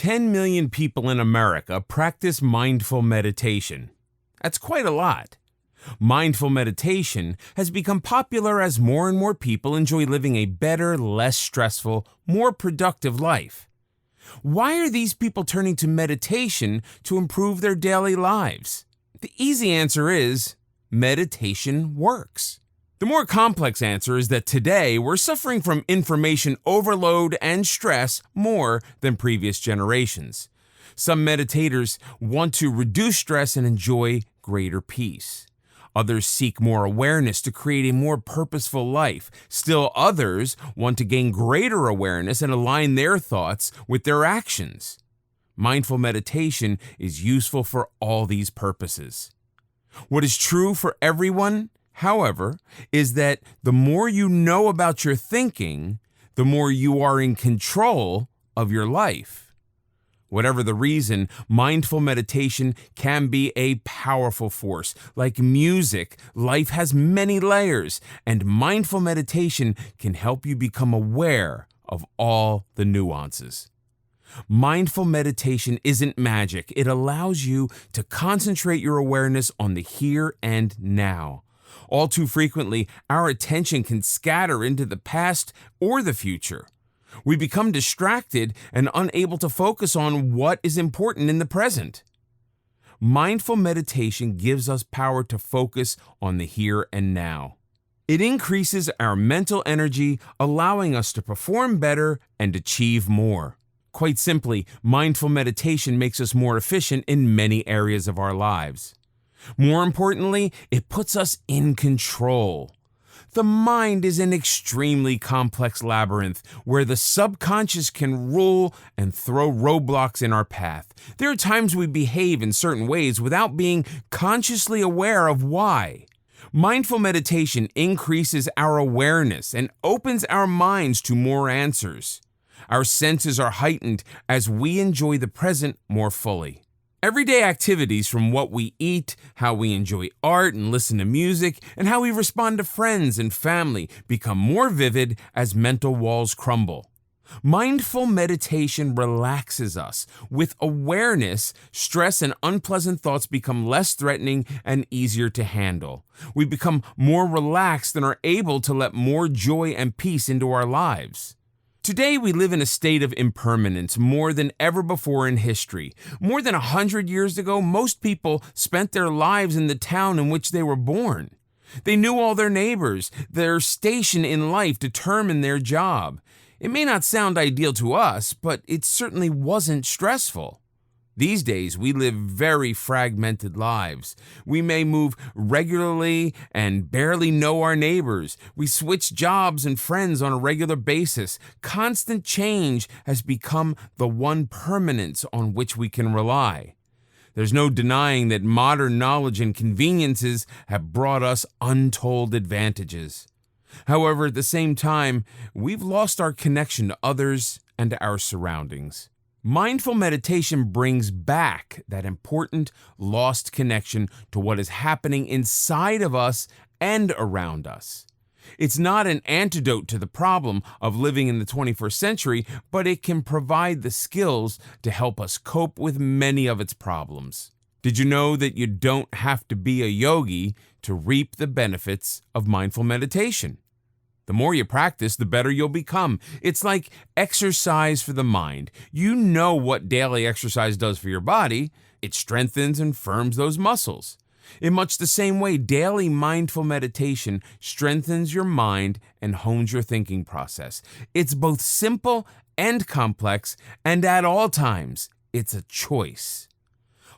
10 million people in America practice mindful meditation. That's quite a lot. Mindful meditation has become popular as more and more people enjoy living a better, less stressful, more productive life. Why are these people turning to meditation to improve their daily lives? The easy answer is meditation works. The more complex answer is that today we're suffering from information overload and stress more than previous generations. Some meditators want to reduce stress and enjoy greater peace. Others seek more awareness to create a more purposeful life. Still others want to gain greater awareness and align their thoughts with their actions. Mindful meditation is useful for all these purposes. What is true for everyone, however, is that the more you know about your thinking, the more you are in control of your life. Whatever the reason, mindful meditation can be a powerful force. Like music, life has many layers, and mindful meditation can help you become aware of all the nuances. Mindful meditation isn't magic. It allows you to concentrate your awareness on the here and now. All too frequently, our attention can scatter into the past or the future. We become distracted and unable to focus on what is important in the present. Mindful meditation gives us power to focus on the here and now. It increases our mental energy, allowing us to perform better and achieve more. Quite simply, mindful meditation makes us more efficient in many areas of our lives. More importantly, it puts us in control. The mind is an extremely complex labyrinth where the subconscious can rule and throw roadblocks in our path. There are times we behave in certain ways without being consciously aware of why. Mindful meditation increases our awareness and opens our minds to more answers. Our senses are heightened as we enjoy the present more fully. Everyday activities, from what we eat, how we enjoy art and listen to music, and how we respond to friends and family, become more vivid as mental walls crumble. Mindful meditation relaxes us. With awareness, stress and unpleasant thoughts become less threatening and easier to handle. We become more relaxed and are able to let more joy and peace into our lives. Today, we live in a state of impermanence more than ever before in history. More than 100 years ago, most people spent their lives in the town in which they were born. They knew all their neighbors. Their station in life determined their job. It may not sound ideal to us, but it certainly wasn't stressful. These days, we live very fragmented lives. We may move regularly and barely know our neighbors. We switch jobs and friends on a regular basis. Constant change has become the one permanence on which we can rely. There's no denying that modern knowledge and conveniences have brought us untold advantages. However, at the same time, we've lost our connection to others and our surroundings. Mindful meditation brings back that important lost connection to what is happening inside of us and around us. It's not an antidote to the problem of living in the 21st century, but it can provide the skills to help us cope with many of its problems. Did you know that you don't have to be a yogi to reap the benefits of mindful meditation? The more you practice, the better you'll become. It's like exercise for the mind. You know what daily exercise does for your body. It strengthens and firms those muscles. In much the same way, daily mindful meditation strengthens your mind and hones your thinking process. It's both simple and complex, and at all times, it's a choice.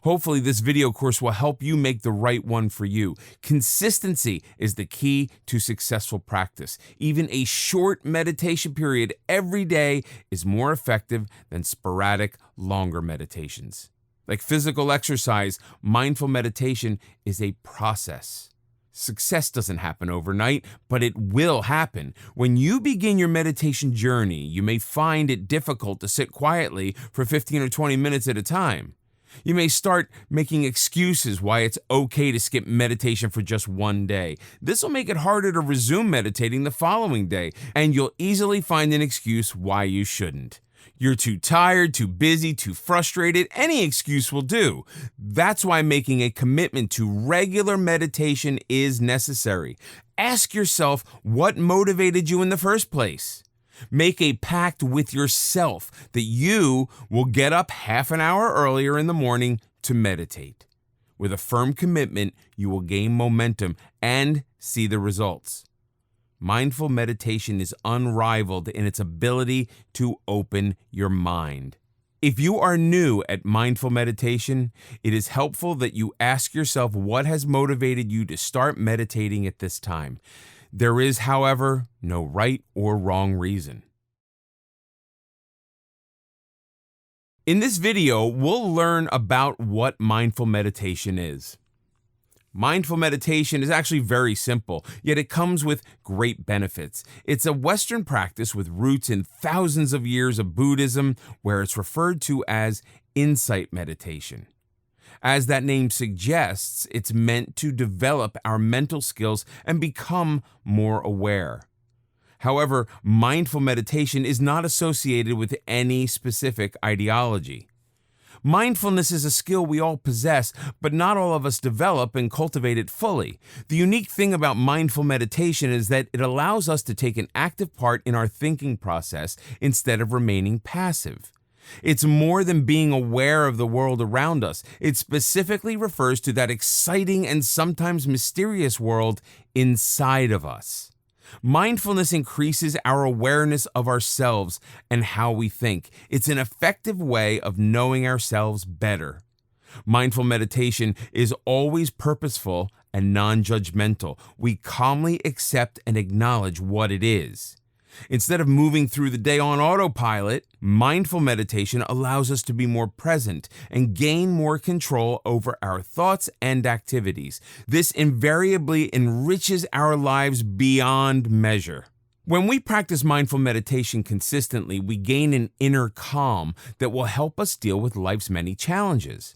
Hopefully, this video course will help you make the right one for you. Consistency is the key to successful practice. Even a short meditation period every day is more effective than sporadic, longer meditations. Like physical exercise, mindful meditation is a process. Success doesn't happen overnight, but it will happen. When you begin your meditation journey, you may find it difficult to sit quietly for 15 or 20 minutes at a time. You may start making excuses why it's okay to skip meditation for just one day. This will make it harder to resume meditating the following day, and you'll easily find an excuse why you shouldn't. You're too tired, too busy, too frustrated. Any excuse will do. That's why making a commitment to regular meditation is necessary. Ask yourself what motivated you in the first place. Make a pact with yourself that you will get up half an hour earlier in the morning to meditate. With a firm commitment, you will gain momentum and see the results. Mindful meditation is unrivaled in its ability to open your mind. If you are new at mindful meditation, it is helpful that you ask yourself what has motivated you to start meditating at this time. There is, however, no right or wrong reason. In this video, we'll learn about what mindful meditation is. Mindful meditation is actually very simple, yet it comes with great benefits. It's a Western practice with roots in thousands of years of Buddhism, where it's referred to as insight meditation. As that name suggests, it's meant to develop our mental skills and become more aware. However, mindful meditation is not associated with any specific ideology. Mindfulness is a skill we all possess, but not all of us develop and cultivate it fully. The unique thing about mindful meditation is that it allows us to take an active part in our thinking process instead of remaining passive. It's more than being aware of the world around us. It specifically refers to that exciting and sometimes mysterious world inside of us. Mindfulness increases our awareness of ourselves and how we think. It's an effective way of knowing ourselves better. Mindful meditation is always purposeful and non-judgmental. We calmly accept and acknowledge what it is. Instead of moving through the day on autopilot, mindful meditation allows us to be more present and gain more control over our thoughts and activities. This invariably enriches our lives beyond measure. When we practice mindful meditation consistently, we gain an inner calm that will help us deal with life's many challenges.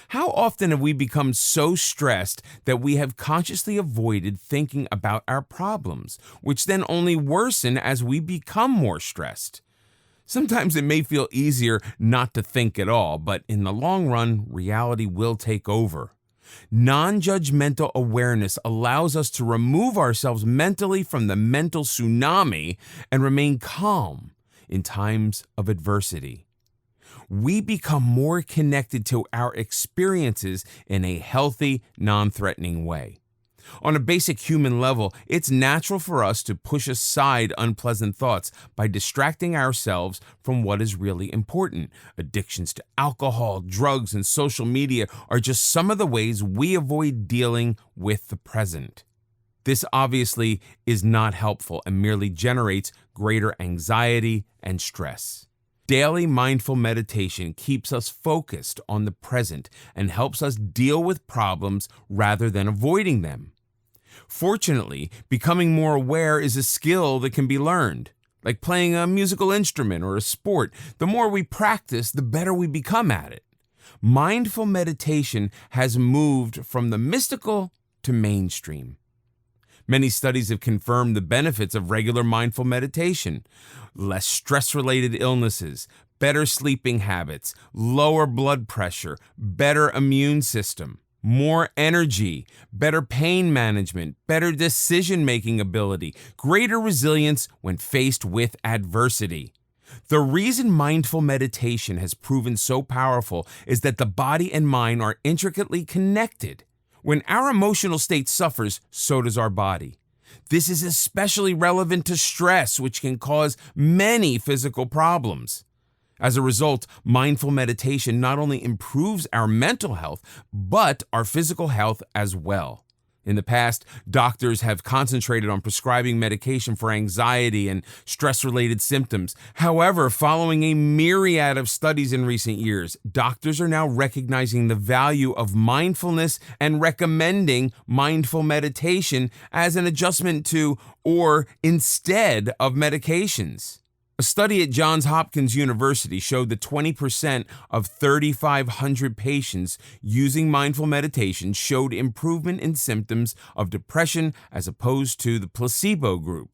How often have we become so stressed that we have consciously avoided thinking about our problems, which then only worsen as we become more stressed? Sometimes it may feel easier not to think at all, but in the long run, reality will take over. Non-judgmental awareness allows us to remove ourselves mentally from the mental tsunami and remain calm in times of adversity. We become more connected to our experiences in a healthy, non-threatening way. On a basic human level, it's natural for us to push aside unpleasant thoughts by distracting ourselves from what is really important. Addictions to alcohol, drugs, and social media are just some of the ways we avoid dealing with the present. This obviously is not helpful and merely generates greater anxiety and stress. Daily mindful meditation keeps us focused on the present and helps us deal with problems rather than avoiding them. Fortunately, becoming more aware is a skill that can be learned. Like playing a musical instrument or a sport, the more we practice, the better we become at it. Mindful meditation has moved from the mystical to mainstream. Many studies have confirmed the benefits of regular mindful meditation. Less stress-related illnesses, better sleeping habits, lower blood pressure, better immune system, more energy, better pain management, better decision-making ability, greater resilience when faced with adversity. The reason mindful meditation has proven so powerful is that the body and mind are intricately connected. When our emotional state suffers, so does our body. This is especially relevant to stress, which can cause many physical problems. As a result, mindful meditation not only improves our mental health, but our physical health as well. In the past, doctors have concentrated on prescribing medication for anxiety and stress-related symptoms. However, following a myriad of studies in recent years, doctors are now recognizing the value of mindfulness and recommending mindful meditation as an adjustment to or instead of medications. A study at Johns Hopkins University showed that 20% of 3,500 patients using mindful meditation showed improvement in symptoms of depression as opposed to the placebo group.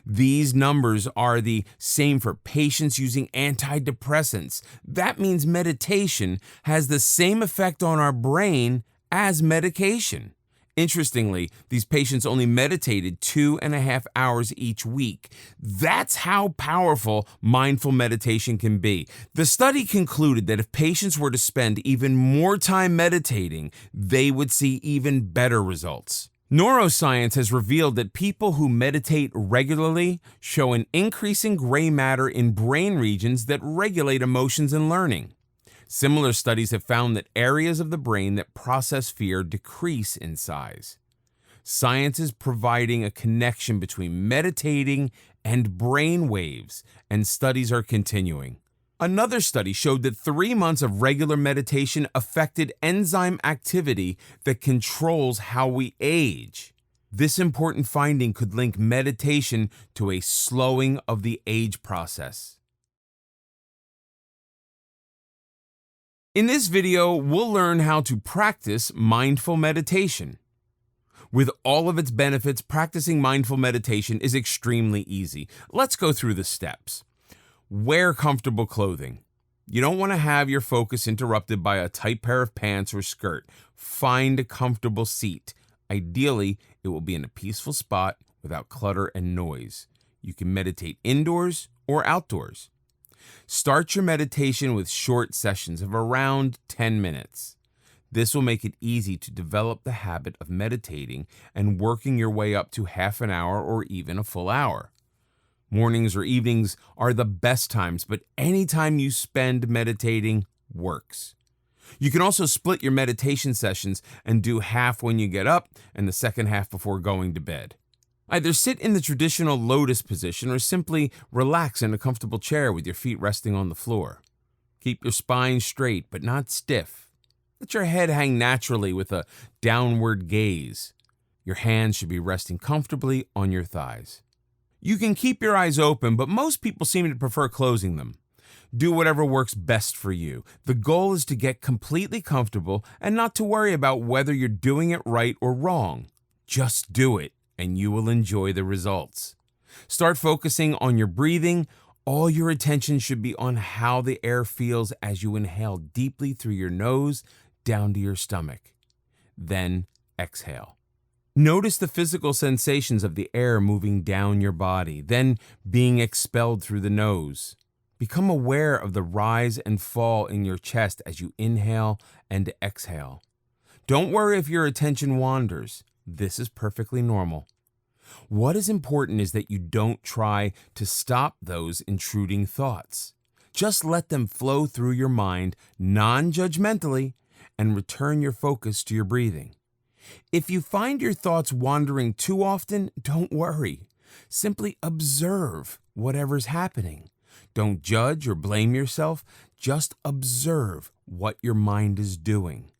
These numbers are the same for patients using antidepressants. That means meditation has the same effect on our brain as medication. Interestingly, these patients only meditated 2.5 hours each week. That's how powerful mindful meditation can be. The study concluded that if patients were to spend even more time meditating, they would see even better results. Neuroscience has revealed that people who meditate regularly show an increasing gray matter in brain regions that regulate emotions and learning. Similar studies have found that areas of the brain that process fear decrease in size. Science is providing a connection between meditating and brain waves, and studies are continuing. Another study showed that 3 months of regular meditation affected enzyme activity that controls how we age. This important finding could link meditation to a slowing of the age process. In this video, we'll learn how to practice mindful meditation. With all of its benefits, practicing mindful meditation is extremely easy. Let's go through the steps. Wear comfortable clothing. You don't want to have your focus interrupted by a tight pair of pants or skirt. Find a comfortable seat. Ideally, it will be in a peaceful spot without clutter and noise. You can meditate indoors or outdoors. Start your meditation with short sessions of around 10 minutes. This will make it easy to develop the habit of meditating and working your way up to half an hour or even a full hour. Mornings or evenings are the best times, but any time you spend meditating works. You can also split your meditation sessions and do half when you get up and the second half before going to bed. Either sit in the traditional lotus position or simply relax in a comfortable chair with your feet resting on the floor. Keep your spine straight but not stiff. Let your head hang naturally with a downward gaze. Your hands should be resting comfortably on your thighs. You can keep your eyes open, but most people seem to prefer closing them. Do whatever works best for you. The goal is to get completely comfortable and not to worry about whether you're doing it right or wrong. Just do it, and you will enjoy the results. Start focusing on your breathing. All your attention should be on how the air feels as you inhale deeply through your nose down to your stomach. Then exhale. Notice the physical sensations of the air moving down your body, then being expelled through the nose. Become aware of the rise and fall in your chest as you inhale and exhale. Don't worry if your attention wanders. This is perfectly normal. What is important is that you don't try to stop those intruding thoughts. Just let them flow through your mind non-judgmentally and return your focus to your breathing. If you find your thoughts wandering too often, don't worry. Simply observe whatever's happening. Don't judge or blame yourself. Just observe what your mind is doing.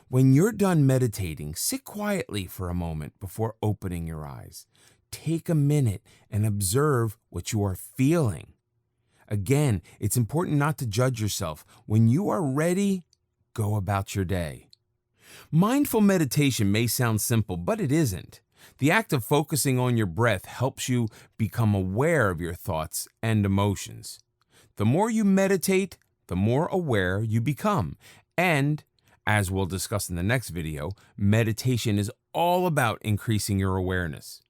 When you're done meditating, sit quietly for a moment before opening your eyes. Take a minute and observe what you are feeling. Again, it's important not to judge yourself. When you are ready, go about your day. Mindful meditation may sound simple, but it isn't. The act of focusing on your breath helps you become aware of your thoughts and emotions. The more you meditate, the more aware you become. And, as we'll discuss in the next video, meditation is all about increasing your awareness.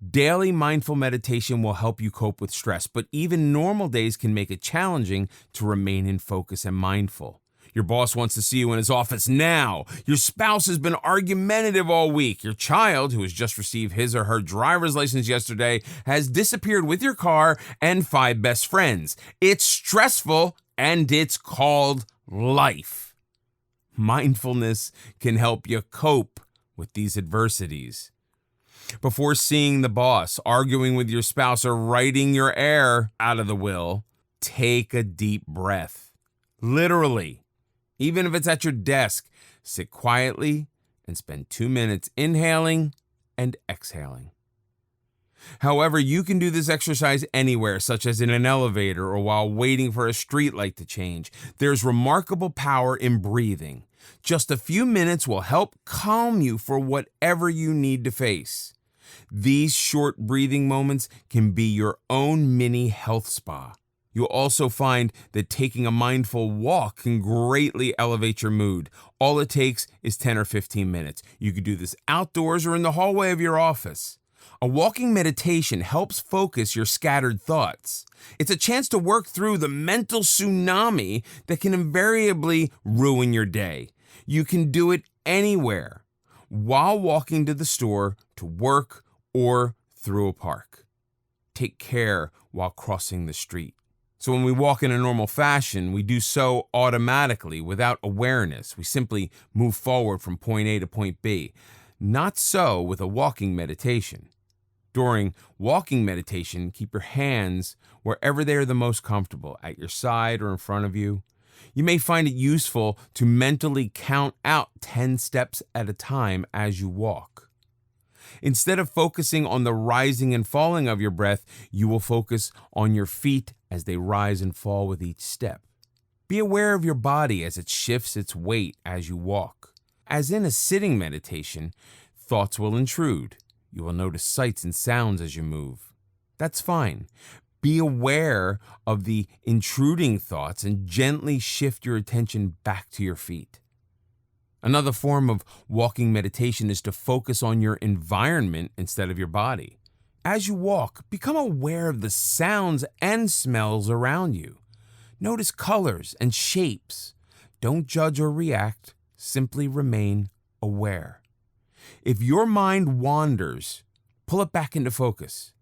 Daily mindful meditation will help you cope with stress, but even normal days can make it challenging to remain in focus and mindful. Your boss wants to see you in his office now. Your spouse has been argumentative all week. Your child, who has just received his or her driver's license yesterday, has disappeared with your car and 5 best friends. It's stressful, and it's called life. Mindfulness can help you cope with these adversities. Before seeing the boss, arguing with your spouse, or writing your heir out of the will, take a deep breath. Literally. Even if it's at your desk, sit quietly and spend 2 minutes inhaling and exhaling. However, you can do this exercise anywhere, such as in an elevator or while waiting for a street light to change. There's remarkable power in breathing. Just a few minutes will help calm you for whatever you need to face. These short breathing moments can be your own mini health spa. You'll also find that taking a mindful walk can greatly elevate your mood. All it takes is 10 or 15 minutes. You could do this outdoors or in the hallway of your office. A walking meditation helps focus your scattered thoughts. It's a chance to work through the mental tsunami that can invariably ruin your day. You can do it anywhere, while walking to the store, to work, or through a park. Take care while crossing the street. So when we walk in a normal fashion, we do so automatically without awareness. We simply move forward from point A to point B. Not so with a walking meditation. During walking meditation, keep your hands wherever they are the most comfortable, at your side or in front of you. You may find it useful to mentally count out 10 steps at a time as you walk. Instead of focusing on the rising and falling of your breath, you will focus on your feet as they rise and fall with each step. Be aware of your body as it shifts its weight as you walk. As in a sitting meditation, thoughts will intrude. You will notice sights and sounds as you move. That's fine. Be aware of the intruding thoughts and gently shift your attention back to your feet. Another form of walking meditation is to focus on your environment instead of your body. As you walk, become aware of the sounds and smells around you. Notice colors and shapes. Don't judge or react, simply remain aware. If your mind wanders, pull it back into focus.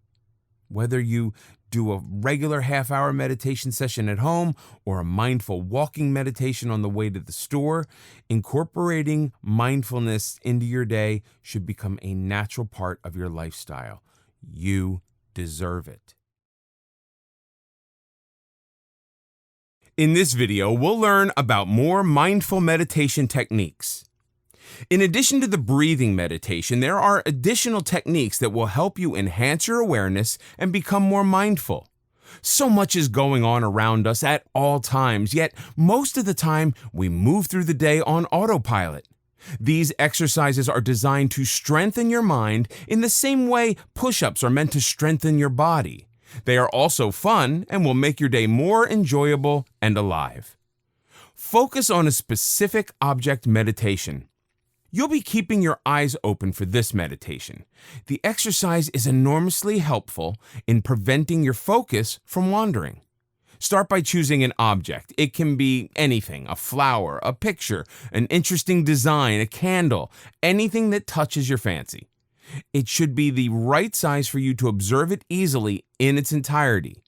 Whether you do a regular half-hour meditation session at home or a mindful walking meditation on the way to the store, incorporating mindfulness into your day should become a natural part of your lifestyle. You deserve it. In this video, we'll learn about more mindful meditation techniques. In addition to the breathing meditation, there are additional techniques that will help you enhance your awareness and become more mindful. So much is going on around us at all times, yet most of the time we move through the day on autopilot. These exercises are designed to strengthen your mind in the same way push-ups are meant to strengthen your body. They are also fun and will make your day more enjoyable and alive. Focus on a specific object meditation. You'll be keeping your eyes open for this meditation. The exercise is enormously helpful in preventing your focus from wandering. Start by choosing an object. It can be anything, a flower, a picture, an interesting design, a candle, anything that touches your fancy. It should be the right size for you to observe it easily in its entirety.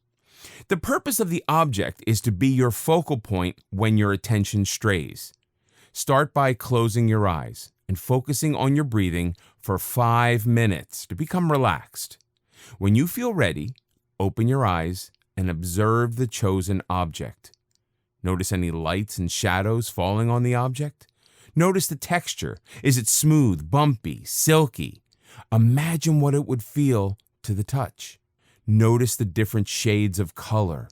The purpose of the object is to be your focal point when your attention strays. Start by closing your eyes and focusing on your breathing for 5 minutes to become relaxed. When you feel ready, open your eyes and observe the chosen object. Notice any lights and shadows falling on the object. Notice the texture. Is it smooth, bumpy, silky? Imagine what it would feel to the touch. Notice the different shades of color.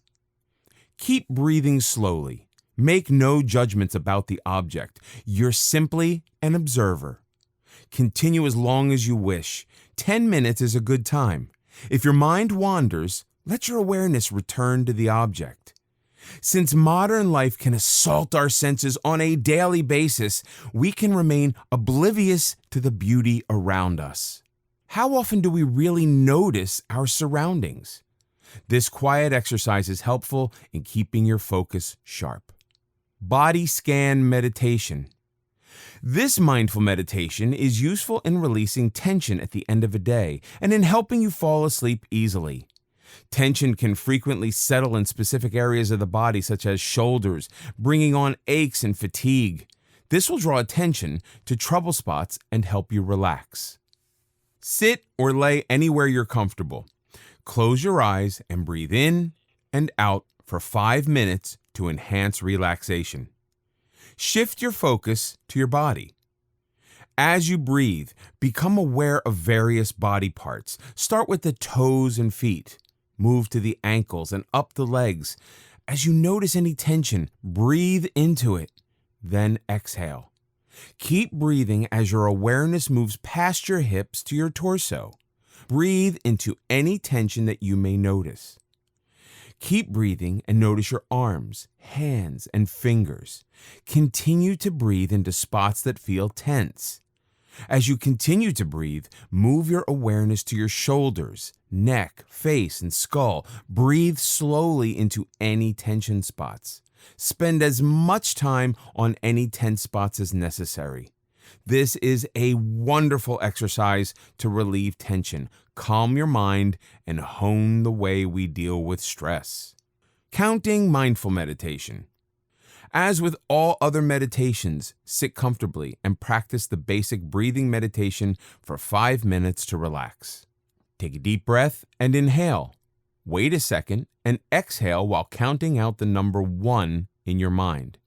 Keep breathing slowly. Make no judgments about the object. You're simply an observer. Continue as long as you wish. 10 minutes is a good time. If your mind wanders, let your awareness return to the object. Since modern life can assault our senses on a daily basis, we can remain oblivious to the beauty around us. How often do we really notice our surroundings? This quiet exercise is helpful in keeping your focus sharp. Body scan meditation. This mindful meditation is useful in releasing tension at the end of a day and in helping you fall asleep easily. Tension can frequently settle in specific areas of the body, such as shoulders, bringing on aches and fatigue. This will draw attention to trouble spots and help you relax. Sit or lay anywhere you're comfortable. Close your eyes and breathe in and out for 5 minutes to enhance relaxation. Shift your focus to your body. As you breathe, become aware of various body parts. Start with the toes and feet. Move to the ankles and up the legs. As you notice any tension, breathe into it, then exhale. Keep breathing as your awareness moves past your hips to your torso. Breathe into any tension that you may notice. Keep breathing and notice your arms, hands, and fingers. Continue to breathe into spots that feel tense. As you continue to breathe, move your awareness to your shoulders, neck, face, and skull. Breathe slowly into any tension spots. Spend as much time on any tense spots as necessary. This is a wonderful exercise to relieve tension, calm your mind, and hone the way we deal with stress. Counting mindful meditation. As with all other meditations, sit comfortably and practice the basic breathing meditation for 5 minutes to relax. Take a deep breath and inhale. Wait a second and exhale while counting out the number 1 in your mind.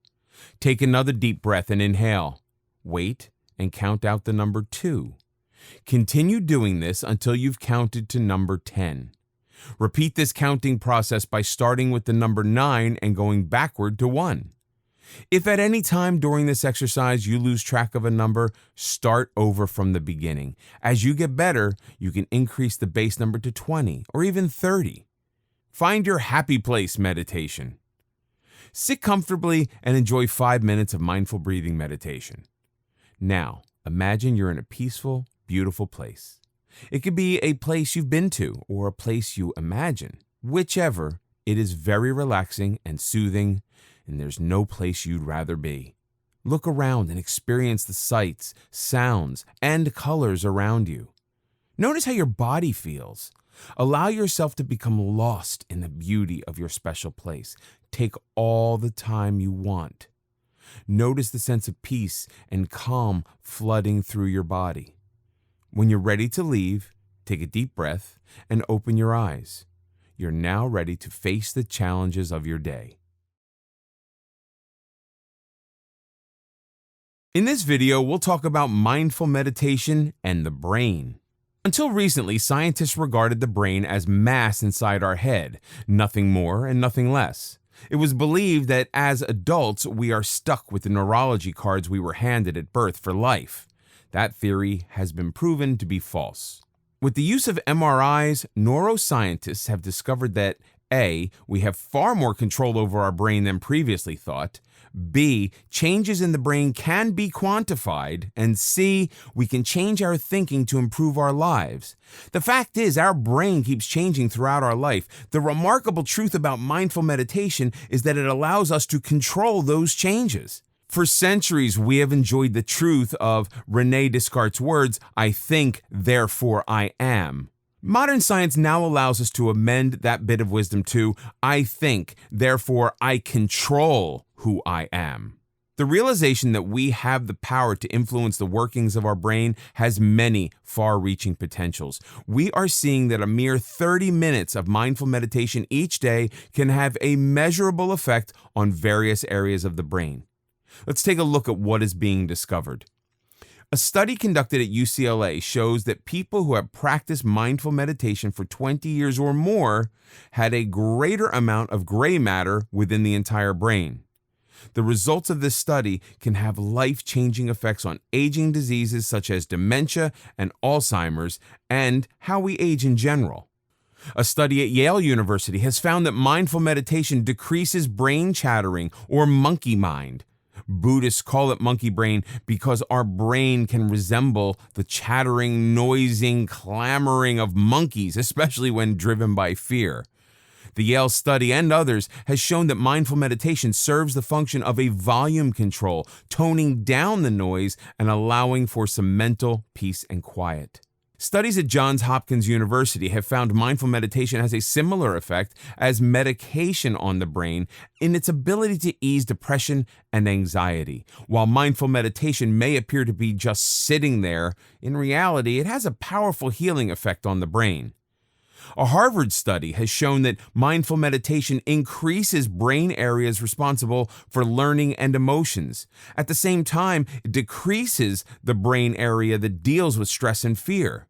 Take another deep breath and inhale. Wait and count out the number 2. Continue doing this until you've counted to number 10. Repeat this counting process by starting with the number 9 and going backward to 1. If at any time during this exercise you lose track of a number, start over from the beginning. As you get better, you can increase the base number to 20 or even 30. Find your happy place meditation. Sit comfortably and enjoy 5 minutes of mindful breathing meditation. Now, imagine you're in a peaceful, beautiful place. It could be a place you've been to or a place you imagine. Whichever, it is very relaxing and soothing, and there's no place you'd rather be. Look around and experience the sights, sounds, and colors around you. Notice how your body feels. Allow yourself to become lost in the beauty of your special place. Take all the time you want. Notice the sense of peace and calm flooding through your body. When you're ready to leave, take a deep breath and open your eyes. You're now ready to face the challenges of your day. In this video, we'll talk about mindful meditation and the brain. Until recently, scientists regarded the brain as mass inside our head, nothing more and nothing less. It was believed that as adults, we are stuck with the neurology cards we were handed at birth for life. That theory has been proven to be false. With the use of MRIs, neuroscientists have discovered that A, we have far more control over our brain than previously thought, B, changes in the brain can be quantified, and C, we can change our thinking to improve our lives. The fact is, our brain keeps changing throughout our life. The remarkable truth about mindful meditation is that it allows us to control those changes. For centuries, we have enjoyed the truth of René Descartes' words, "I think, therefore I am." Modern science now allows us to amend that bit of wisdom to, "I think, therefore I control who I am." The realization that we have the power to influence the workings of our brain has many far-reaching potentials. We are seeing that a mere 30 minutes of mindful meditation each day can have a measurable effect on various areas of the brain. Let's take a look at what is being discovered. A study conducted at UCLA shows that people who have practiced mindful meditation for 20 years or more had a greater amount of gray matter within the entire brain. The results of this study can have life-changing effects on aging diseases such as dementia and Alzheimer's, and how we age in general. A study at Yale University has found that mindful meditation decreases brain chattering or monkey mind. Buddhists call it monkey brain because our brain can resemble the chattering, noising, clamoring of monkeys, especially when driven by fear. The Yale study and others has shown that mindful meditation serves the function of a volume control, toning down the noise and allowing for some mental peace and quiet. Studies at Johns Hopkins University have found mindful meditation has a similar effect as medication on the brain in its ability to ease depression and anxiety. While mindful meditation may appear to be just sitting there, in reality, it has a powerful healing effect on the brain. A Harvard study has shown that mindful meditation increases brain areas responsible for learning and emotions. At the same time, it decreases the brain area that deals with stress and fear.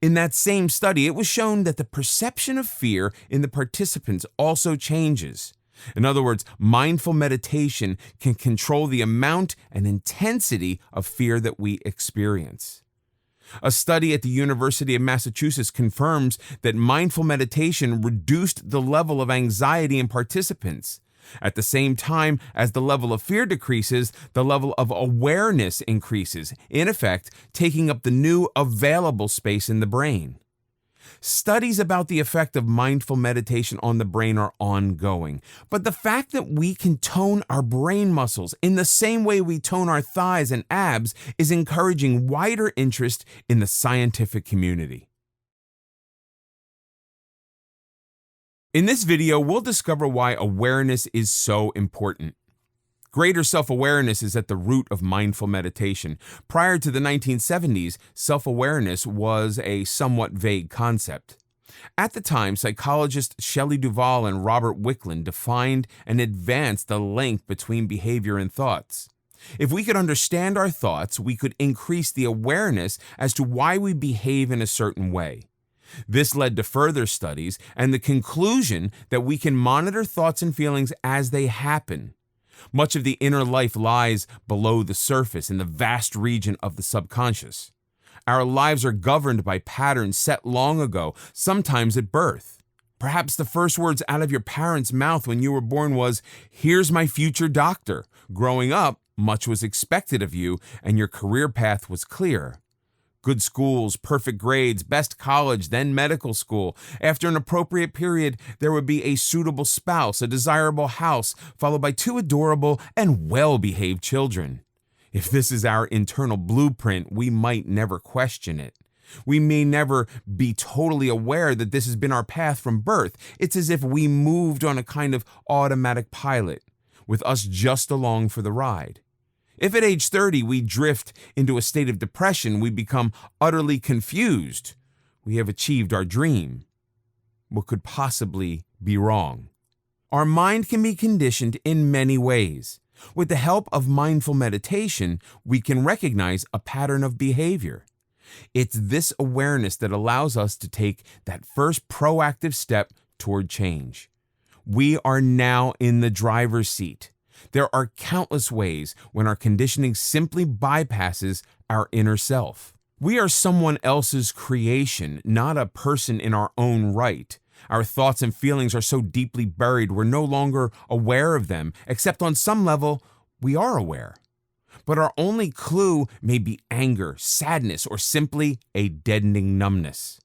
In that same study, it was shown that the perception of fear in the participants also changes. In other words, mindful meditation can control the amount and intensity of fear that we experience. A study at the University of Massachusetts confirms that mindful meditation reduced the level of anxiety in participants. At the same time as the level of fear decreases, the level of awareness increases, in effect, taking up the new available space in the brain. Studies about the effect of mindful meditation on the brain are ongoing, but the fact that we can tone our brain muscles in the same way we tone our thighs and abs is encouraging wider interest in the scientific community. In this video, we'll discover why awareness is so important. Greater self-awareness is at the root of mindful meditation. Prior to the 1970s, self-awareness was a somewhat vague concept. At the time, psychologists Shelley Duvall and Robert Wicklund defined and advanced the link between behavior and thoughts. If we could understand our thoughts, we could increase the awareness as to why we behave in a certain way. This led to further studies and the conclusion that we can monitor thoughts and feelings as they happen. Much of the inner life lies below the surface in the vast region of the subconscious. Our lives are governed by patterns set long ago, sometimes at birth. Perhaps the first words out of your parents' mouth when you were born was, "Here's my future doctor." Growing up, much was expected of you, and your career path was clear. Good schools, perfect grades, best college, then medical school. After an appropriate period, there would be a suitable spouse, a desirable house, followed by 2 adorable and well-behaved children. If this is our internal blueprint, we might never question it. We may never be totally aware that this has been our path from birth. It's as if we moved on a kind of automatic pilot, with us just along for the ride. If at age 30 we drift into a state of depression, we become utterly confused. We have achieved our dream. What could possibly be wrong? Our mind can be conditioned in many ways. With the help of mindful meditation, we can recognize a pattern of behavior. It's this awareness that allows us to take that first proactive step toward change. We are now in the driver's seat. There are countless ways when our conditioning simply bypasses our inner self. We are someone else's creation, not a person in our own right. Our thoughts and feelings are so deeply buried we're no longer aware of them, except on some level, we are aware. But our only clue may be anger, sadness, or simply a deadening numbness.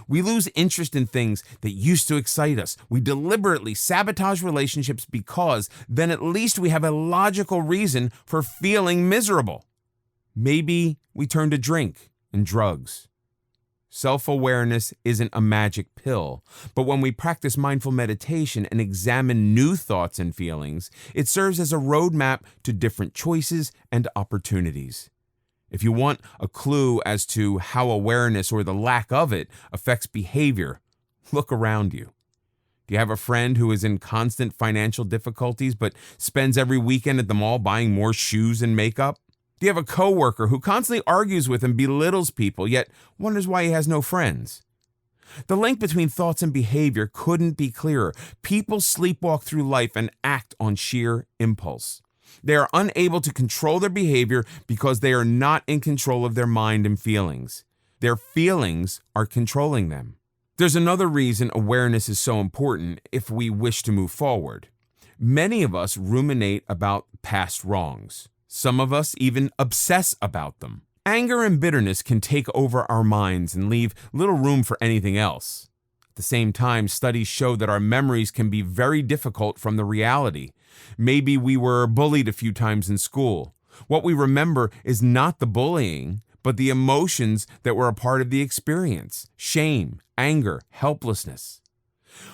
We lose interest in things that used to excite us. We deliberately sabotage relationships because then at least we have a logical reason for feeling miserable. Maybe we turn to drink and drugs. Self-awareness isn't a magic pill, but when we practice mindful meditation and examine new thoughts and feelings, it serves as a roadmap to different choices and opportunities. If you want a clue as to how awareness or the lack of it affects behavior, look around you. Do you have a friend who is in constant financial difficulties but spends every weekend at the mall buying more shoes and makeup? Do you have a coworker who constantly argues with and belittles people yet wonders why he has no friends? The link between thoughts and behavior couldn't be clearer. People sleepwalk through life and act on sheer impulse. They are unable to control their behavior because they are not in control of their mind and feelings. Their feelings are controlling them. There's another reason awareness is so important if we wish to move forward. Many of us ruminate about past wrongs. Some of us even obsess about them. Anger and bitterness can take over our minds and leave little room for anything else. At the same time, studies show that our memories can be very difficult from the reality. Maybe we were bullied a few times in school. What we remember is not the bullying, but the emotions that were a part of the experience: shame, anger, helplessness.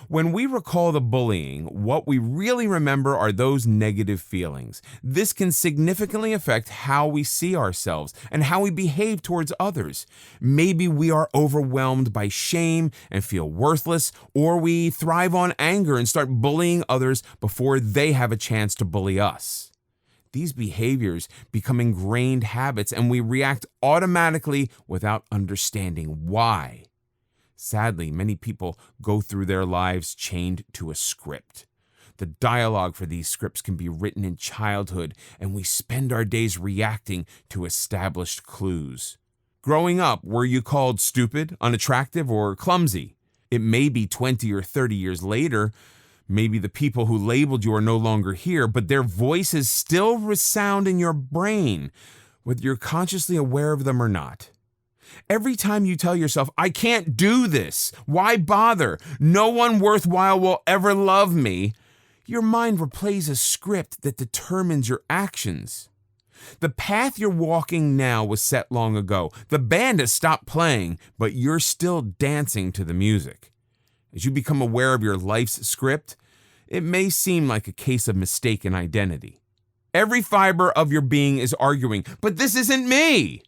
When we recall the bullying, what we really remember are those negative feelings. This can significantly affect how we see ourselves and how we behave towards others. Maybe we are overwhelmed by shame and feel worthless, or we thrive on anger and start bullying others before they have a chance to bully us. These behaviors become ingrained habits, and we react automatically without understanding why. Sadly, many people go through their lives chained to a script. The dialogue for these scripts can be written in childhood, and we spend our days reacting to established clues. Growing up, were you called stupid, unattractive, or clumsy? It may be 20 or 30 years later. Maybe the people who labeled you are no longer here, but their voices still resound in your brain, whether you're consciously aware of them or not. Every time you tell yourself, I can't do this, why bother? No one worthwhile will ever love me, your mind replays a script that determines your actions. The path you're walking now was set long ago. The band has stopped playing, but you're still dancing to the music. As you become aware of your life's script, it may seem like a case of mistaken identity. Every fiber of your being is arguing, but this isn't me.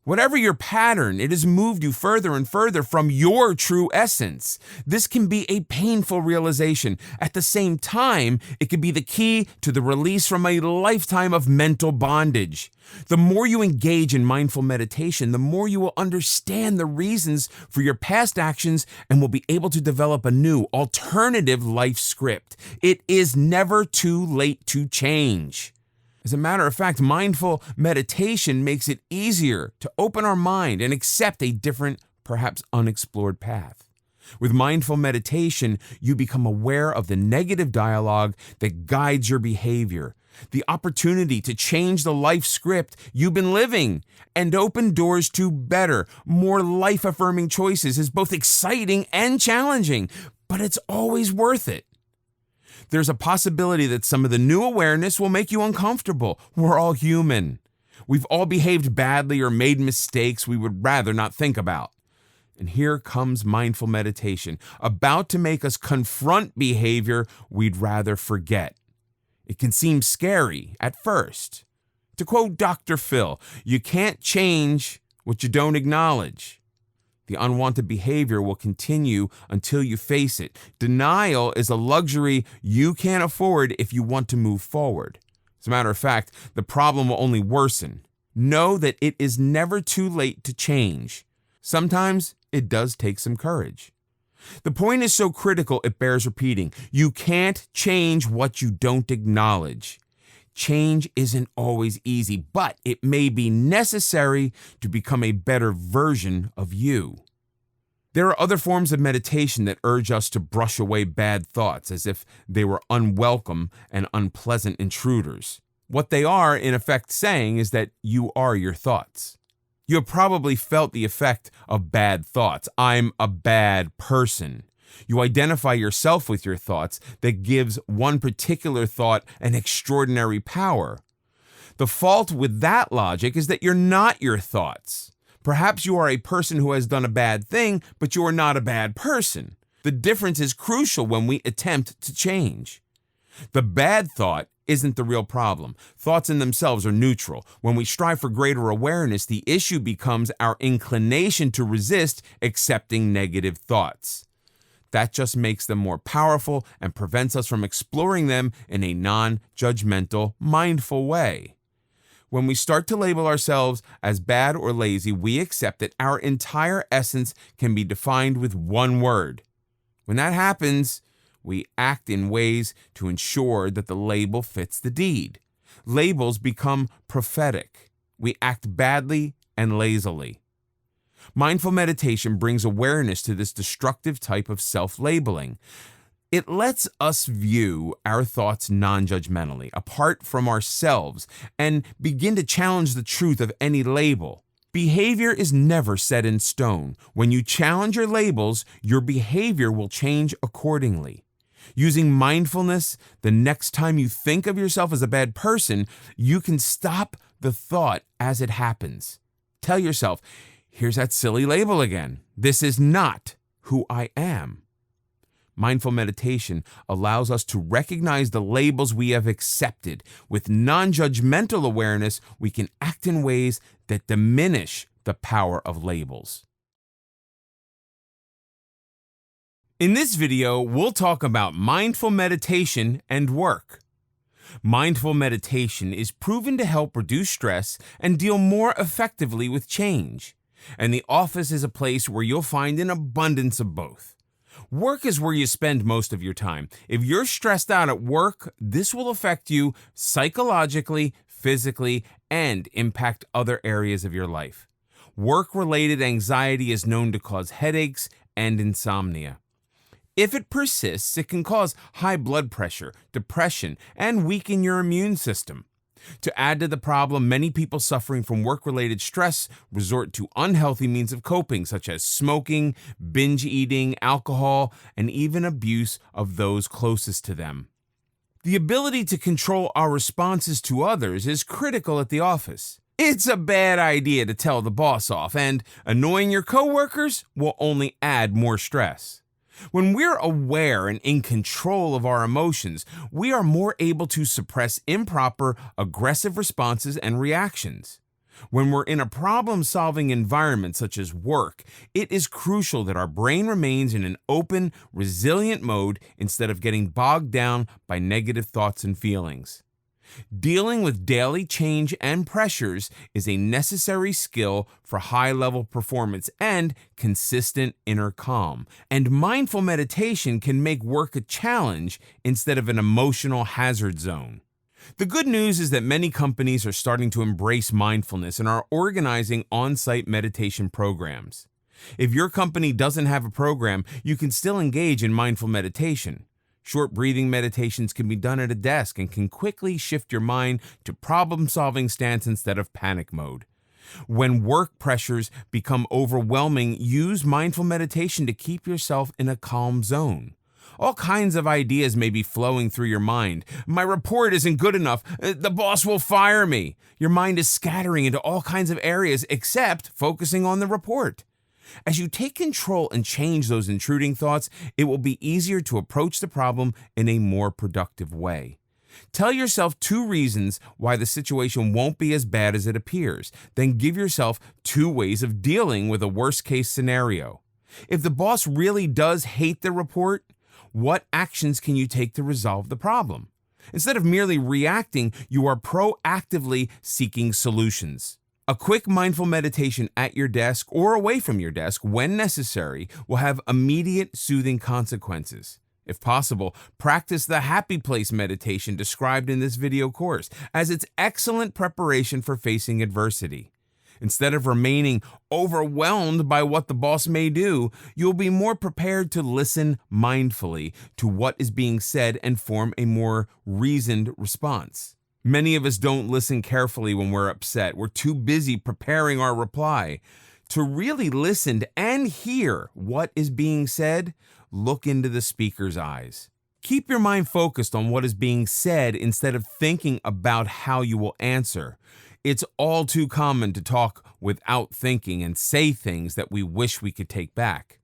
Whatever your pattern, it has moved you further and further from your true essence. This can be a painful realization. At the same time, it can be the key to the release from a lifetime of mental bondage. The more you engage in mindful meditation, the more you will understand the reasons for your past actions and will be able to develop a new, alternative life script. It is never too late to change. As a matter of fact, mindful meditation makes it easier to open our mind and accept a different, perhaps unexplored path. With mindful meditation, you become aware of the negative dialogue that guides your behavior, the opportunity to change the life script you've been living, and open doors to better, more life-affirming choices is both exciting and challenging, but it's always worth it. There's a possibility that some of the new awareness will make you uncomfortable. We're all human. We've all behaved badly or made mistakes we would rather not think about. And here comes mindful meditation, about to make us confront behavior we'd rather forget. It can seem scary at first. To quote Dr. Phil, you can't change what you don't acknowledge. The unwanted behavior will continue until you face it. Denial is a luxury you can't afford if you want to move forward. As a matter of fact, the problem will only worsen. Know that it is never too late to change. Sometimes it does take some courage. The point is so critical it bears repeating. You can't change what you don't acknowledge. Change isn't always easy, but it may be necessary to become a better version of you. There are other forms of meditation that urge us to brush away bad thoughts as if they were unwelcome and unpleasant intruders. What they are, in effect, saying is that you are your thoughts. You have probably felt the effect of bad thoughts. I'm a bad person. You identify yourself with your thoughts that gives one particular thought an extraordinary power. The fault with that logic is that you're not your thoughts. Perhaps you are a person who has done a bad thing, but you are not a bad person. The difference is crucial when we attempt to change. The bad thought isn't the real problem. Thoughts in themselves are neutral. When we strive for greater awareness, the issue becomes our inclination to resist accepting negative thoughts. That just makes them more powerful and prevents us from exploring them in a non-judgmental, mindful way. When we start to label ourselves as bad or lazy, we accept that our entire essence can be defined with one word. When that happens, we act in ways to ensure that the label fits the deed. Labels become prophetic. We act badly and lazily. Mindful meditation brings awareness to this destructive type of self-labeling. It lets us view our thoughts non-judgmentally, apart from ourselves, and begin to challenge the truth of any label. Behavior is never set in stone. When you challenge your labels, your behavior will change accordingly. Using mindfulness, the next time you think of yourself as a bad person, you can stop the thought as it happens. Tell yourself, here's that silly label again. This is not who I am. Mindful meditation allows us to recognize the labels we have accepted. With non-judgmental awareness, we can act in ways that diminish the power of labels. In this video, we'll talk about mindful meditation and work. Mindful meditation is proven to help reduce stress and deal more effectively with change. And the office is a place where you'll find an abundance of both. Work is where you spend most of your time. If you're stressed out at work, this will affect you psychologically, physically, and impact other areas of your life. Work-related anxiety is known to cause headaches and insomnia. If it persists, it can cause high blood pressure, depression, and weaken your immune system. To add to the problem, many people suffering from work-related stress resort to unhealthy means of coping, such as smoking, binge eating, alcohol, and even abuse of those closest to them. The ability to control our responses to others is critical at the office. It's a bad idea to tell the boss off, and annoying your coworkers will only add more stress. When we're aware and in control of our emotions, we are more able to suppress improper, aggressive responses and reactions. When we're in a problem-solving environment such as work, it is crucial that our brain remains in an open, resilient mode instead of getting bogged down by negative thoughts and feelings. Dealing with daily change and pressures is a necessary skill for high-level performance and consistent inner calm. And mindful meditation can make work a challenge instead of an emotional hazard zone. The good news is that many companies are starting to embrace mindfulness and are organizing on-site meditation programs. If your company doesn't have a program, you can still engage in mindful meditation. Short breathing meditations can be done at a desk and can quickly shift your mind to problem-solving stance instead of panic mode. When work pressures become overwhelming, use mindful meditation to keep yourself in a calm zone. All kinds of ideas may be flowing through your mind. My report isn't good enough. The boss will fire me. Your mind is scattering into all kinds of areas except focusing on the report. As you take control and change those intruding thoughts, it will be easier to approach the problem in a more productive way. Tell yourself 2 reasons why the situation won't be as bad as it appears. Then give yourself 2 ways of dealing with a worst-case scenario. If the boss really does hate the report, what actions can you take to resolve the problem? Instead of merely reacting, you are proactively seeking solutions. A quick mindful meditation at your desk or away from your desk when necessary will have immediate soothing consequences. If possible, practice the happy place meditation described in this video course, as it's excellent preparation for facing adversity. Instead of remaining overwhelmed by what the boss may do, you'll be more prepared to listen mindfully to what is being said and form a more reasoned response. Many of us don't listen carefully when we're upset. We're too busy preparing our reply. To really listen and hear what is being said, look into the speaker's eyes. Keep your mind focused on what is being said instead of thinking about how you will answer. It's all too common to talk without thinking and say things that we wish we could take back.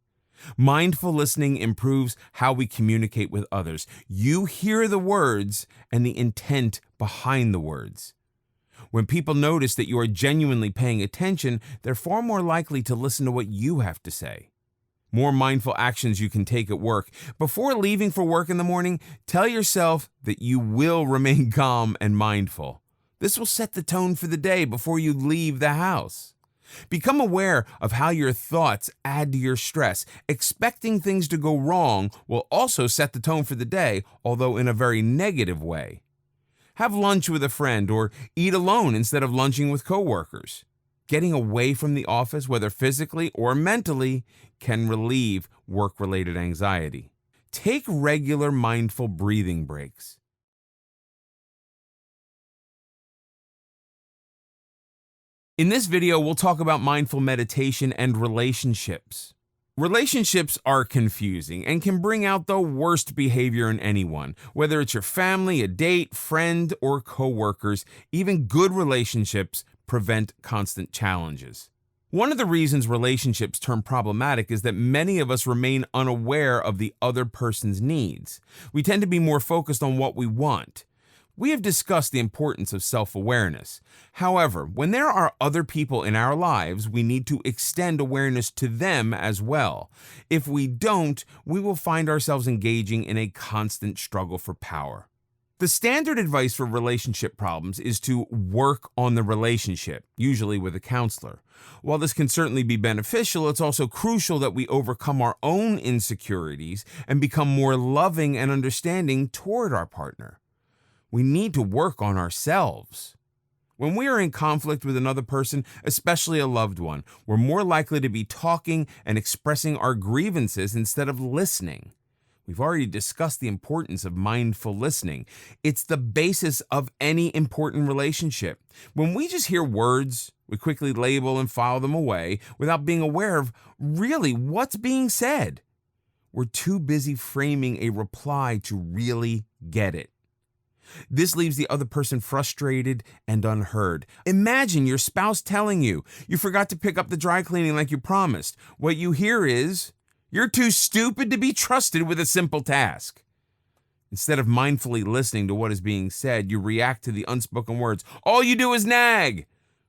Mindful listening improves how we communicate with others. You hear the words and the intent behind the words. When people notice that you are genuinely paying attention, they're far more likely to listen to what you have to say. More mindful actions you can take at work. Before leaving for work in the morning, tell yourself that you will remain calm and mindful. This will set the tone for the day before you leave the house. Become aware of how your thoughts add to your stress. Expecting things to go wrong will also set the tone for the day, although in a very negative way. Have lunch with a friend or eat alone instead of lunching with coworkers. Getting away from the office, whether physically or mentally, can relieve work-related anxiety. Take regular mindful breathing breaks. In this video, we'll talk about mindful meditation and relationships. Relationships are confusing and can bring out the worst behavior in anyone, whether it's your family, a date, friend, or coworkers. Even good relationships prevent constant challenges. One of the reasons relationships turn problematic is that many of us remain unaware of the other person's needs. We tend to be more focused on what we want. We have discussed the importance of self-awareness. However, when there are other people in our lives, we need to extend awareness to them as well. If we don't, we will find ourselves engaging in a constant struggle for power. The standard advice for relationship problems is to work on the relationship, usually with a counselor. While this can certainly be beneficial, it's also crucial that we overcome our own insecurities and become more loving and understanding toward our partner. We need to work on ourselves. When we are in conflict with another person, especially a loved one, we're more likely to be talking and expressing our grievances instead of listening. We've already discussed the importance of mindful listening. It's the basis of any important relationship. When we just hear words, we quickly label and file them away without being aware of really what's being said. We're too busy framing a reply to really get it. This leaves the other person frustrated and unheard. Imagine your spouse telling you forgot to pick up the dry cleaning like you promised. What you hear is, "You're too stupid to be trusted with a simple task." Instead of mindfully listening to what is being said, you react to the unspoken words. All you do is nag.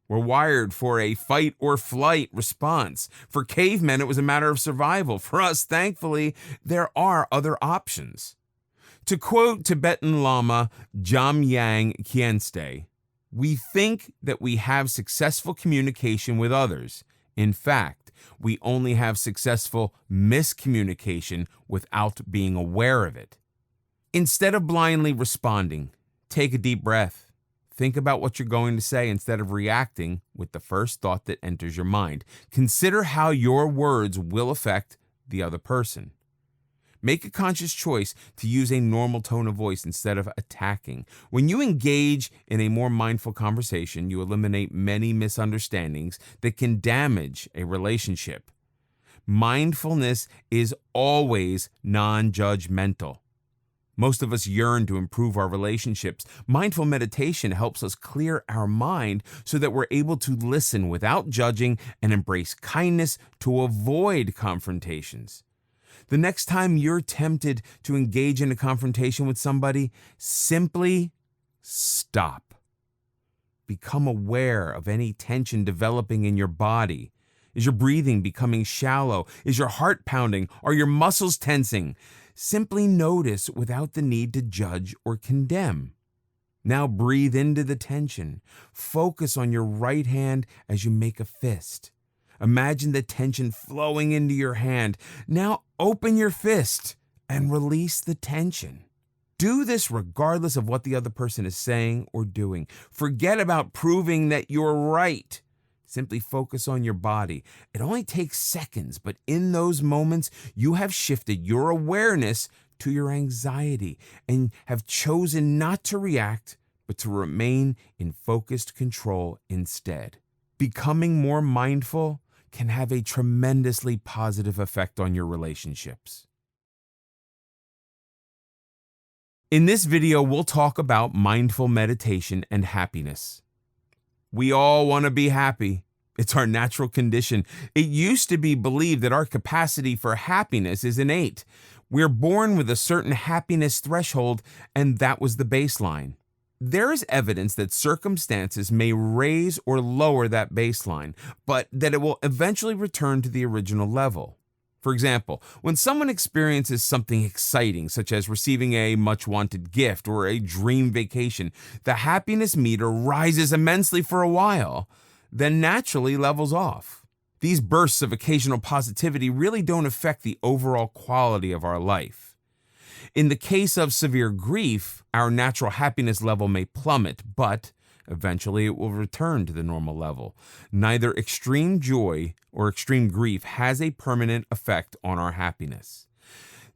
We're wired for a fight or flight response. For cavemen, it was a matter of survival. For us, thankfully, there are other options. To quote Tibetan Lama Jamyang Khyentse, we think that we have successful communication with others. In fact, we only have successful miscommunication without being aware of it. Instead of blindly responding, take a deep breath. Think about what you're going to say instead of reacting with the first thought that enters your mind. Consider how your words will affect the other person. Make a conscious choice to use a normal tone of voice instead of attacking. When you engage in a more mindful conversation, you eliminate many misunderstandings that can damage a relationship. Mindfulness is always non-judgmental. Most of us yearn to improve our relationships. Mindful meditation helps us clear our mind so that we're able to listen without judging and embrace kindness to avoid confrontations. The next time you're tempted to engage in a confrontation with somebody, simply stop. Become aware of any tension developing in your body. Is your breathing becoming shallow? Is your heart pounding? Are your muscles tensing? Simply notice without the need to judge or condemn. Now breathe into the tension. Focus on your right hand as you make a fist. Imagine the tension flowing into your hand. Now open your fist and release the tension. Do this regardless of what the other person is saying or doing. Forget about proving that you're right. Simply focus on your body. It only takes seconds, but in those moments, you have shifted your awareness to your anxiety and have chosen not to react, but to remain in focused control instead. Becoming more mindful can have a tremendously positive effect on your relationships. In this video, we'll talk about mindful meditation and happiness. We all want to be happy. It's our natural condition. It used to be believed that our capacity for happiness is innate. We're born with a certain happiness threshold, and that was the baseline. There is evidence that circumstances may raise or lower that baseline, but that it will eventually return to the original level. For example, when someone experiences something exciting, such as receiving a much-wanted gift or a dream vacation, the happiness meter rises immensely for a while, then naturally levels off. These bursts of occasional positivity really don't affect the overall quality of our life. In the case of severe grief, our natural happiness level may plummet, but eventually it will return to the normal level. Neither extreme joy or extreme grief has a permanent effect on our happiness.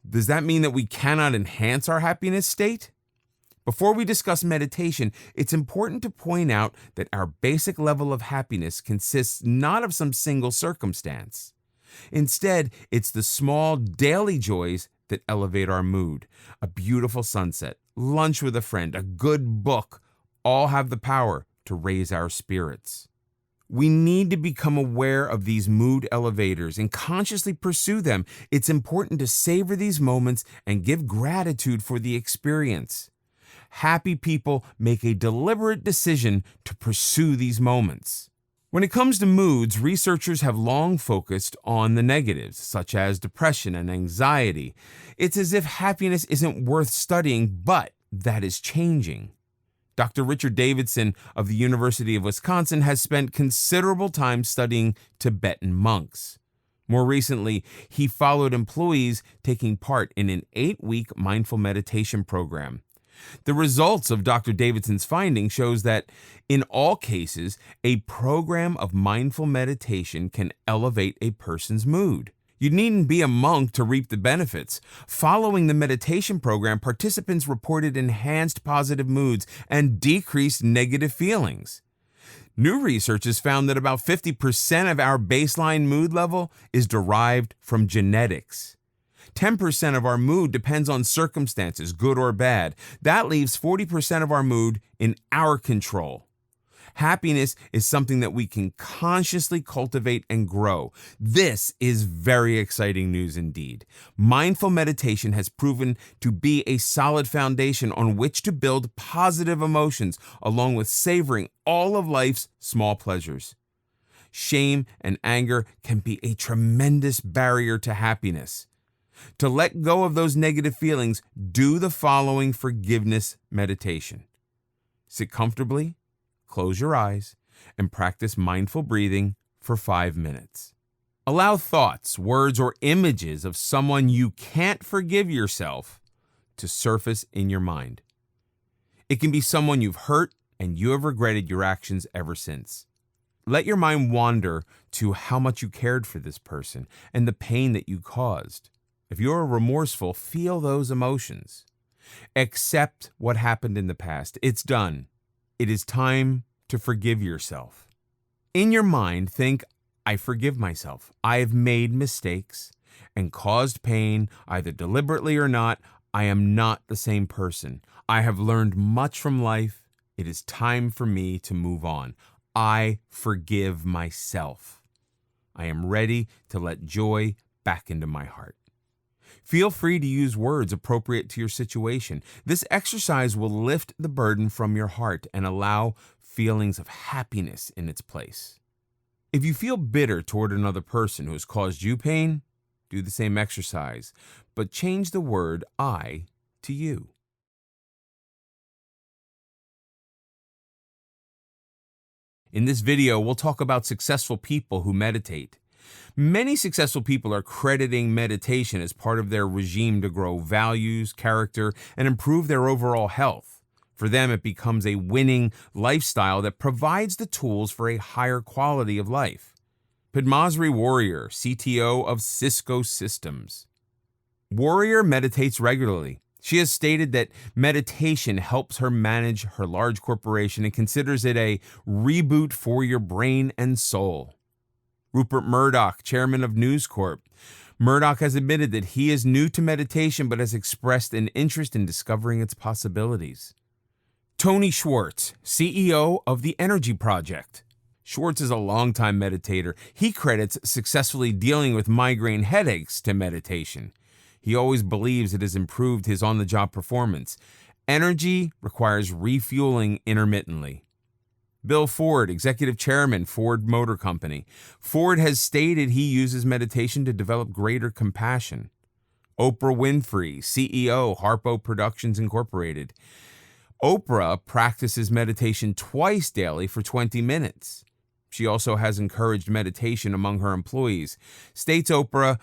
Does that mean that we cannot enhance our happiness state? Before we discuss meditation, it's important to point out that our basic level of happiness consists not of some single circumstance. Instead, it's the small daily joys that elevate our mood. A beautiful sunset, lunch with a friend, a good book, all have the power to raise our spirits. We need to become aware of these mood elevators and consciously pursue them. It's important to savor these moments and give gratitude for the experience. Happy people make a deliberate decision to pursue these moments. When it comes to moods, researchers have long focused on the negatives, such as depression and anxiety. It's as if happiness isn't worth studying, but that is changing. Dr. Richard Davidson of the University of Wisconsin has spent considerable time studying Tibetan monks. More recently, he followed employees taking part in an 8-week mindful meditation program. The results of Dr. Davidson's finding shows that in all cases, a program of mindful meditation can elevate a person's mood. You needn't be a monk to reap the benefits. Following the meditation program, participants reported enhanced positive moods and decreased negative feelings. New research has found that about 50% of our baseline mood level is derived from genetics. 10% of our mood depends on circumstances, good or bad. That leaves 40% of our mood in our control. Happiness is something that we can consciously cultivate and grow. This is very exciting news indeed. Mindful meditation has proven to be a solid foundation on which to build positive emotions, along with savoring all of life's small pleasures. Shame and anger can be a tremendous barrier to happiness. To let go of those negative feelings, do the following forgiveness meditation. Sit comfortably, close your eyes, and practice mindful breathing for 5 minutes. Allow thoughts, words, or images of someone you can't forgive yourself to surface in your mind. It can be someone you've hurt and you have regretted your actions ever since. Let your mind wander to how much you cared for this person and the pain that you caused. If you're remorseful, feel those emotions. Accept what happened in the past. It's done. It is time to forgive yourself. In your mind, think, I forgive myself. I have made mistakes and caused pain, either deliberately or not. I am not the same person. I have learned much from life. It is time for me to move on. I forgive myself. I am ready to let joy back into my heart. Feel free to use words appropriate to your situation. This exercise will lift the burden from your heart and allow feelings of happiness in its place. If you feel bitter toward another person who has caused you pain, do the same exercise, but change the word I to you. In this video, we'll talk about successful people who meditate. Many successful people are crediting meditation as part of their regime to grow values, character, and improve their overall health. For them, it becomes a winning lifestyle that provides the tools for a higher quality of life. Padmasree Warrior, CTO of Cisco Systems. Warrior meditates regularly. She has stated that meditation helps her manage her large corporation and considers it a reboot for your brain and soul. Rupert Murdoch, chairman of News Corp. Murdoch has admitted that he is new to meditation but has expressed an interest in discovering its possibilities. Tony Schwartz, CEO of the Energy Project. Schwartz is a longtime meditator. He credits successfully dealing with migraine headaches to meditation. He always believes it has improved his on-the-job performance. Energy requires refueling intermittently. Bill Ford, executive chairman, Ford Motor Company. Ford has stated he uses meditation to develop greater compassion. Oprah Winfrey, CEO, Harpo Productions Incorporated. Oprah practices meditation twice daily for 20 minutes. She also has encouraged meditation among her employees. States Oprah,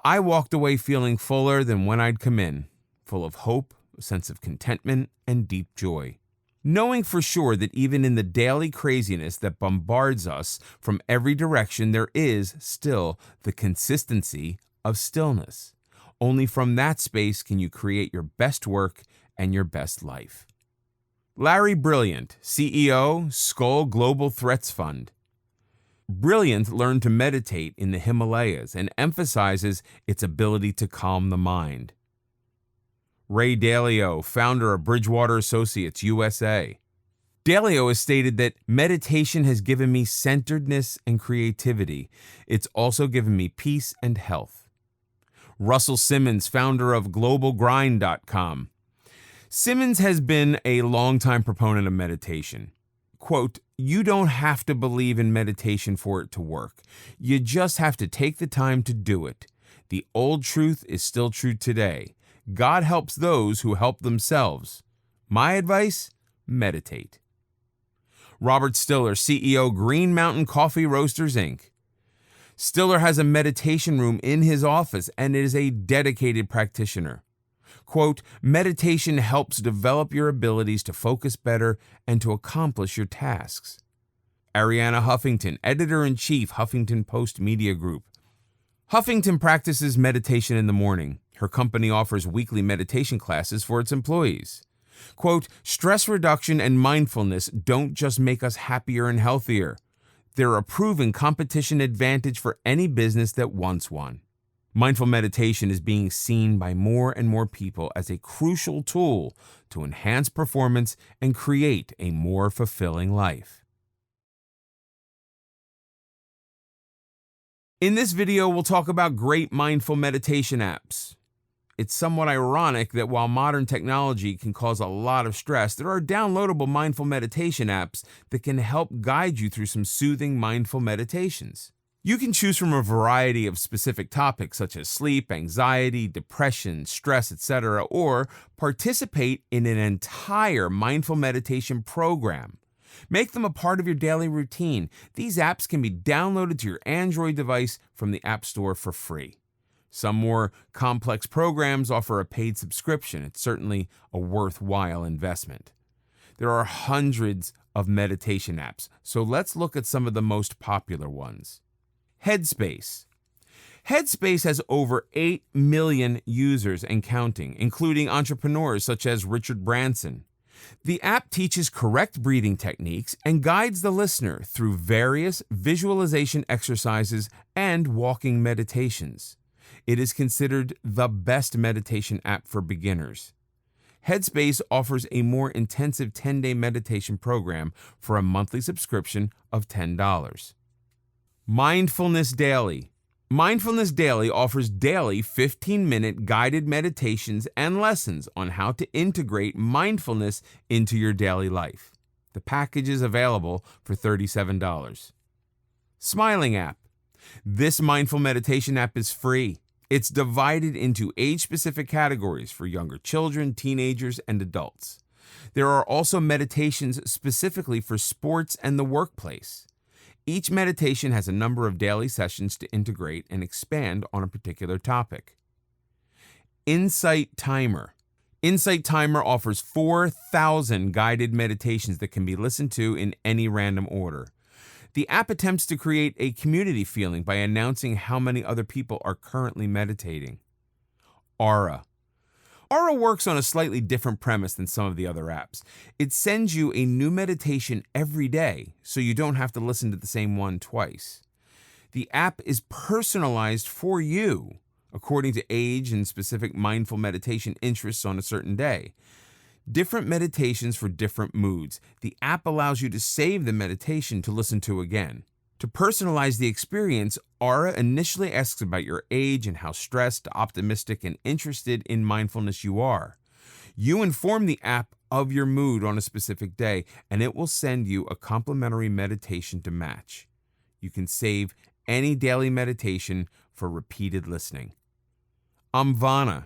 I walked away feeling fuller than when I'd come in, full of hope, a sense of contentment, and deep joy. Knowing for sure that even in the daily craziness that bombards us from every direction, there is still the consistency of stillness. Only from that space can you create your best work and your best life. Larry Brilliant, CEO, Skoll Global Threats Fund. Brilliant learned to meditate in the Himalayas and emphasizes its ability to calm the mind. Ray Dalio, founder of Bridgewater Associates, USA. Dalio has stated that meditation has given me centeredness and creativity. It's also given me peace and health. Russell Simmons, founder of GlobalGrind.com. Simmons has been a longtime proponent of meditation. Quote, you don't have to believe in meditation for it to work. You just have to take the time to do it. The old truth is still true today. God helps those who help themselves. My advice? Meditate. Robert Stiller, CEO, Green Mountain Coffee Roasters, Inc. Stiller has a meditation room in his office and is a dedicated practitioner. Quote, meditation helps develop your abilities to focus better and to accomplish your tasks. Arianna Huffington, editor-in-chief, Huffington Post Media Group. Huffington practices meditation in the morning. Her company offers weekly meditation classes for its employees. Quote, stress reduction and mindfulness don't just make us happier and healthier. They're a proven competition advantage for any business that wants one. Mindful meditation is being seen by more and more people as a crucial tool to enhance performance and create a more fulfilling life. In this video, we'll talk about great mindful meditation apps. It's somewhat ironic that while modern technology can cause a lot of stress, there are downloadable mindful meditation apps that can help guide you through some soothing mindful meditations. You can choose from a variety of specific topics such as sleep, anxiety, depression, stress, etc., or participate in an entire mindful meditation program. Make them a part of your daily routine. These apps can be downloaded to your Android device from the App Store for free. Some more complex programs offer a paid subscription. It's certainly a worthwhile investment. There are hundreds of meditation apps, so let's look at some of the most popular ones. Headspace. Headspace has over 8 million users and counting, including entrepreneurs such as Richard Branson. The app teaches correct breathing techniques and guides the listener through various visualization exercises and walking meditations. It is considered the best meditation app for beginners. Headspace offers a more intensive 10-day meditation program for a monthly subscription of $10. Mindfulness Daily. Mindfulness Daily offers daily 15-minute guided meditations and lessons on how to integrate mindfulness into your daily life. The package is available for $37. Smiling App. This mindful meditation app is free. It's divided into age-specific categories for younger children, teenagers, and adults. There are also meditations specifically for sports and the workplace. Each meditation has a number of daily sessions to integrate and expand on a particular topic. Insight Timer. Insight Timer offers 4,000 guided meditations that can be listened to in any random order. The app attempts to create a community feeling by announcing how many other people are currently meditating. Aura. Aura works on a slightly different premise than some of the other apps. It sends you a new meditation every day, so you don't have to listen to the same one twice. The app is personalized for you, according to age and specific mindful meditation interests on a certain day. Different meditations for different moods. The app allows you to save the meditation to listen to again. To personalize the experience, Aura initially asks about your age and how stressed, optimistic, and interested in mindfulness you are. You inform the app of your mood on a specific day, and it will send you a complimentary meditation to match. You can save any daily meditation for repeated listening. Amvana.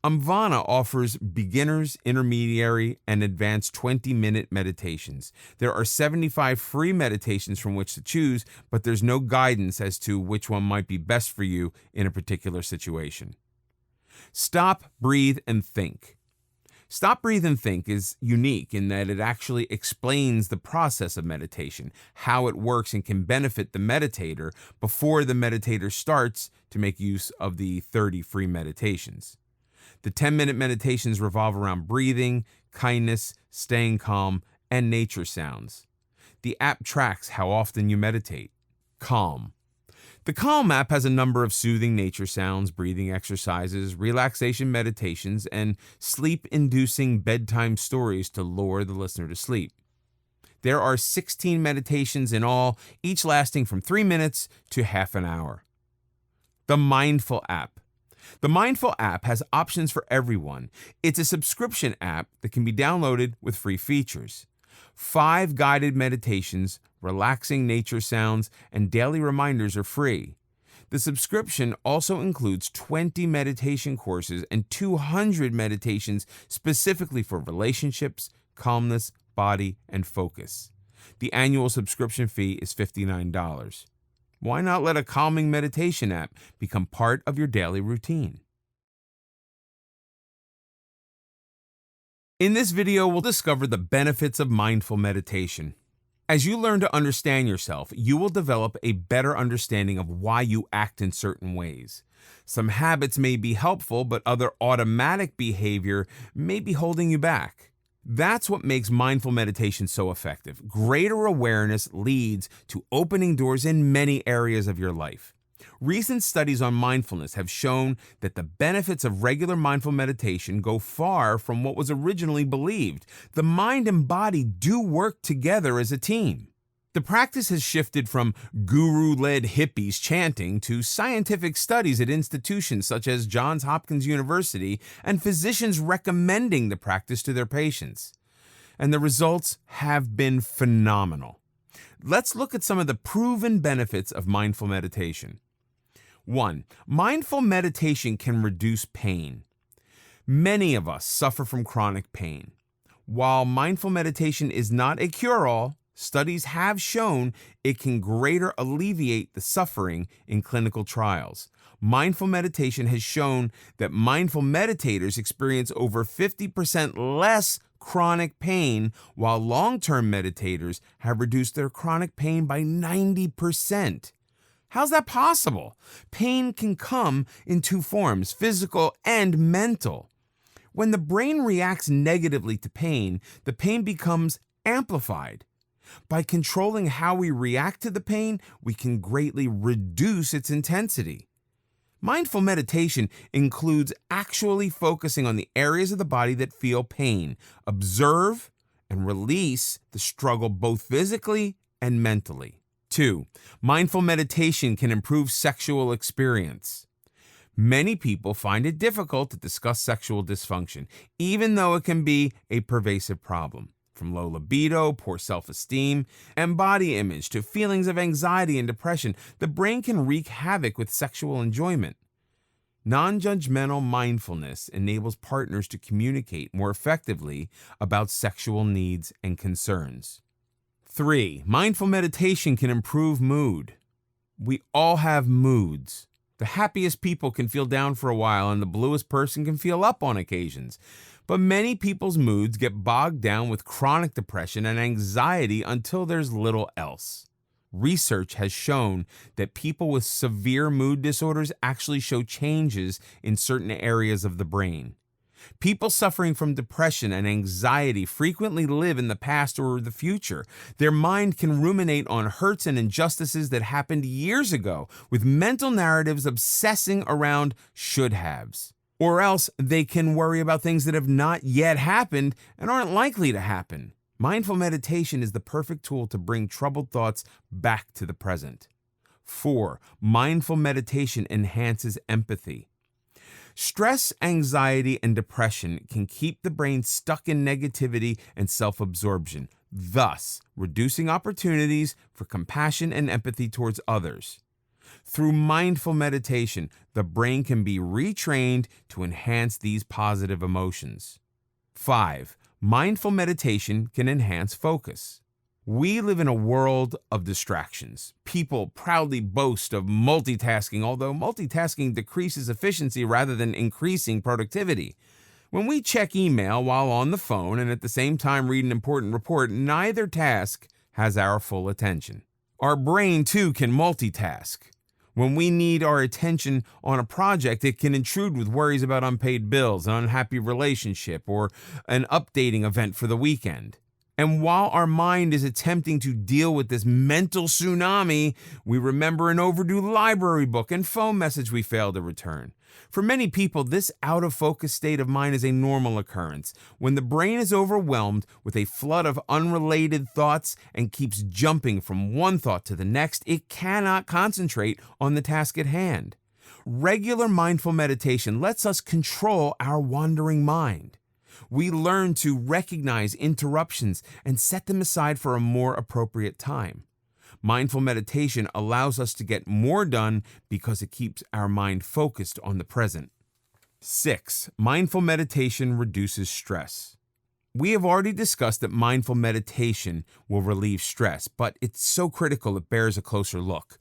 Amvana offers beginners, intermediary, and advanced 20-minute meditations. There are 75 free meditations from which to choose, but there's no guidance as to which one might be best for you in a particular situation. Stop, Breathe, and Think. Stop, Breathe, and Think is unique in that it actually explains the process of meditation, how it works, and can benefit the meditator before the meditator starts to make use of the 30 free meditations. The 10-minute meditations revolve around breathing, kindness, staying calm, and nature sounds. The app tracks how often you meditate. Calm. The Calm app has a number of soothing nature sounds, breathing exercises, relaxation meditations, and sleep-inducing bedtime stories to lure the listener to sleep. There are 16 meditations in all, each lasting from 3 minutes to half an hour. The Mindful app. The Mindful app has options for everyone. It's a subscription app that can be downloaded with free features. 5 guided meditations, relaxing nature sounds, and daily reminders are free. The subscription also includes 20 meditation courses and 200 meditations specifically for relationships, calmness, body, and focus. The annual subscription fee is $59. Why not let a calming meditation app become part of your daily routine? In this video, we'll discover the benefits of mindful meditation. As you learn to understand yourself, you will develop a better understanding of why you act in certain ways. Some habits may be helpful, but other automatic behavior may be holding you back. That's what makes mindful meditation so effective. Greater awareness leads to opening doors in many areas of your life. Recent studies on mindfulness have shown that the benefits of regular mindful meditation go far from what was originally believed. The mind and body do work together as a team. The practice has shifted from guru-led hippies chanting to scientific studies at institutions such as Johns Hopkins University and physicians recommending the practice to their patients. And the results have been phenomenal. Let's look at some of the proven benefits of mindful meditation. 1. Mindful meditation can reduce pain. Many of us suffer from chronic pain. While mindful meditation is not a cure-all, studies have shown it can greatly alleviate the suffering in clinical trials. Mindful meditation has shown that mindful meditators experience over 50% less chronic pain, while long-term meditators have reduced their chronic pain by 90%. How's that possible? Pain can come in two forms, physical and mental. When the brain reacts negatively to pain, the pain becomes amplified. By controlling how we react to the pain, we can greatly reduce its intensity. Mindful meditation includes actually focusing on the areas of the body that feel pain. Observe and release the struggle both physically and mentally. 2. Mindful meditation can improve sexual experience. Many people find it difficult to discuss sexual dysfunction, even though it can be a pervasive problem. From low libido, poor self-esteem, and body image to feelings of anxiety and depression, the brain can wreak havoc with sexual enjoyment. Non-judgmental mindfulness enables partners to communicate more effectively about sexual needs and concerns. 3. Mindful meditation can improve mood. We all have moods. The happiest people can feel down for a while, and the bluest person can feel up on occasions. But many people's moods get bogged down with chronic depression and anxiety until there's little else. Research has shown that people with severe mood disorders actually show changes in certain areas of the brain. People suffering from depression and anxiety frequently live in the past or the future. Their mind can ruminate on hurts and injustices that happened years ago, with mental narratives obsessing around should-haves. Or else they can worry about things that have not yet happened and aren't likely to happen. Mindful meditation is the perfect tool to bring troubled thoughts back to the present. 4. Mindful meditation enhances empathy. Stress, anxiety, and depression can keep the brain stuck in negativity and self-absorption, thus reducing opportunities for compassion and empathy towards others. Through mindful meditation, the brain can be retrained to enhance these positive emotions. 5. Mindful meditation can enhance focus. We live in a world of distractions. People proudly boast of multitasking, although multitasking decreases efficiency rather than increasing productivity. When we check email while on the phone and at the same time read an important report, neither task has our full attention. Our brain, too, can multitask. When we need our attention on a project, it can intrude with worries about unpaid bills, an unhappy relationship, or an updating event for the weekend. And while our mind is attempting to deal with this mental tsunami, we remember an overdue library book and phone message we failed to return. For many people, this out-of-focus state of mind is a normal occurrence. When the brain is overwhelmed with a flood of unrelated thoughts and keeps jumping from one thought to the next, it cannot concentrate on the task at hand. Regular mindful meditation lets us control our wandering mind. We learn to recognize interruptions and set them aside for a more appropriate time. Mindful meditation allows us to get more done because it keeps our mind focused on the present. 6. Mindful meditation reduces stress. We have already discussed that mindful meditation will relieve stress, but it's so critical it bears a closer look.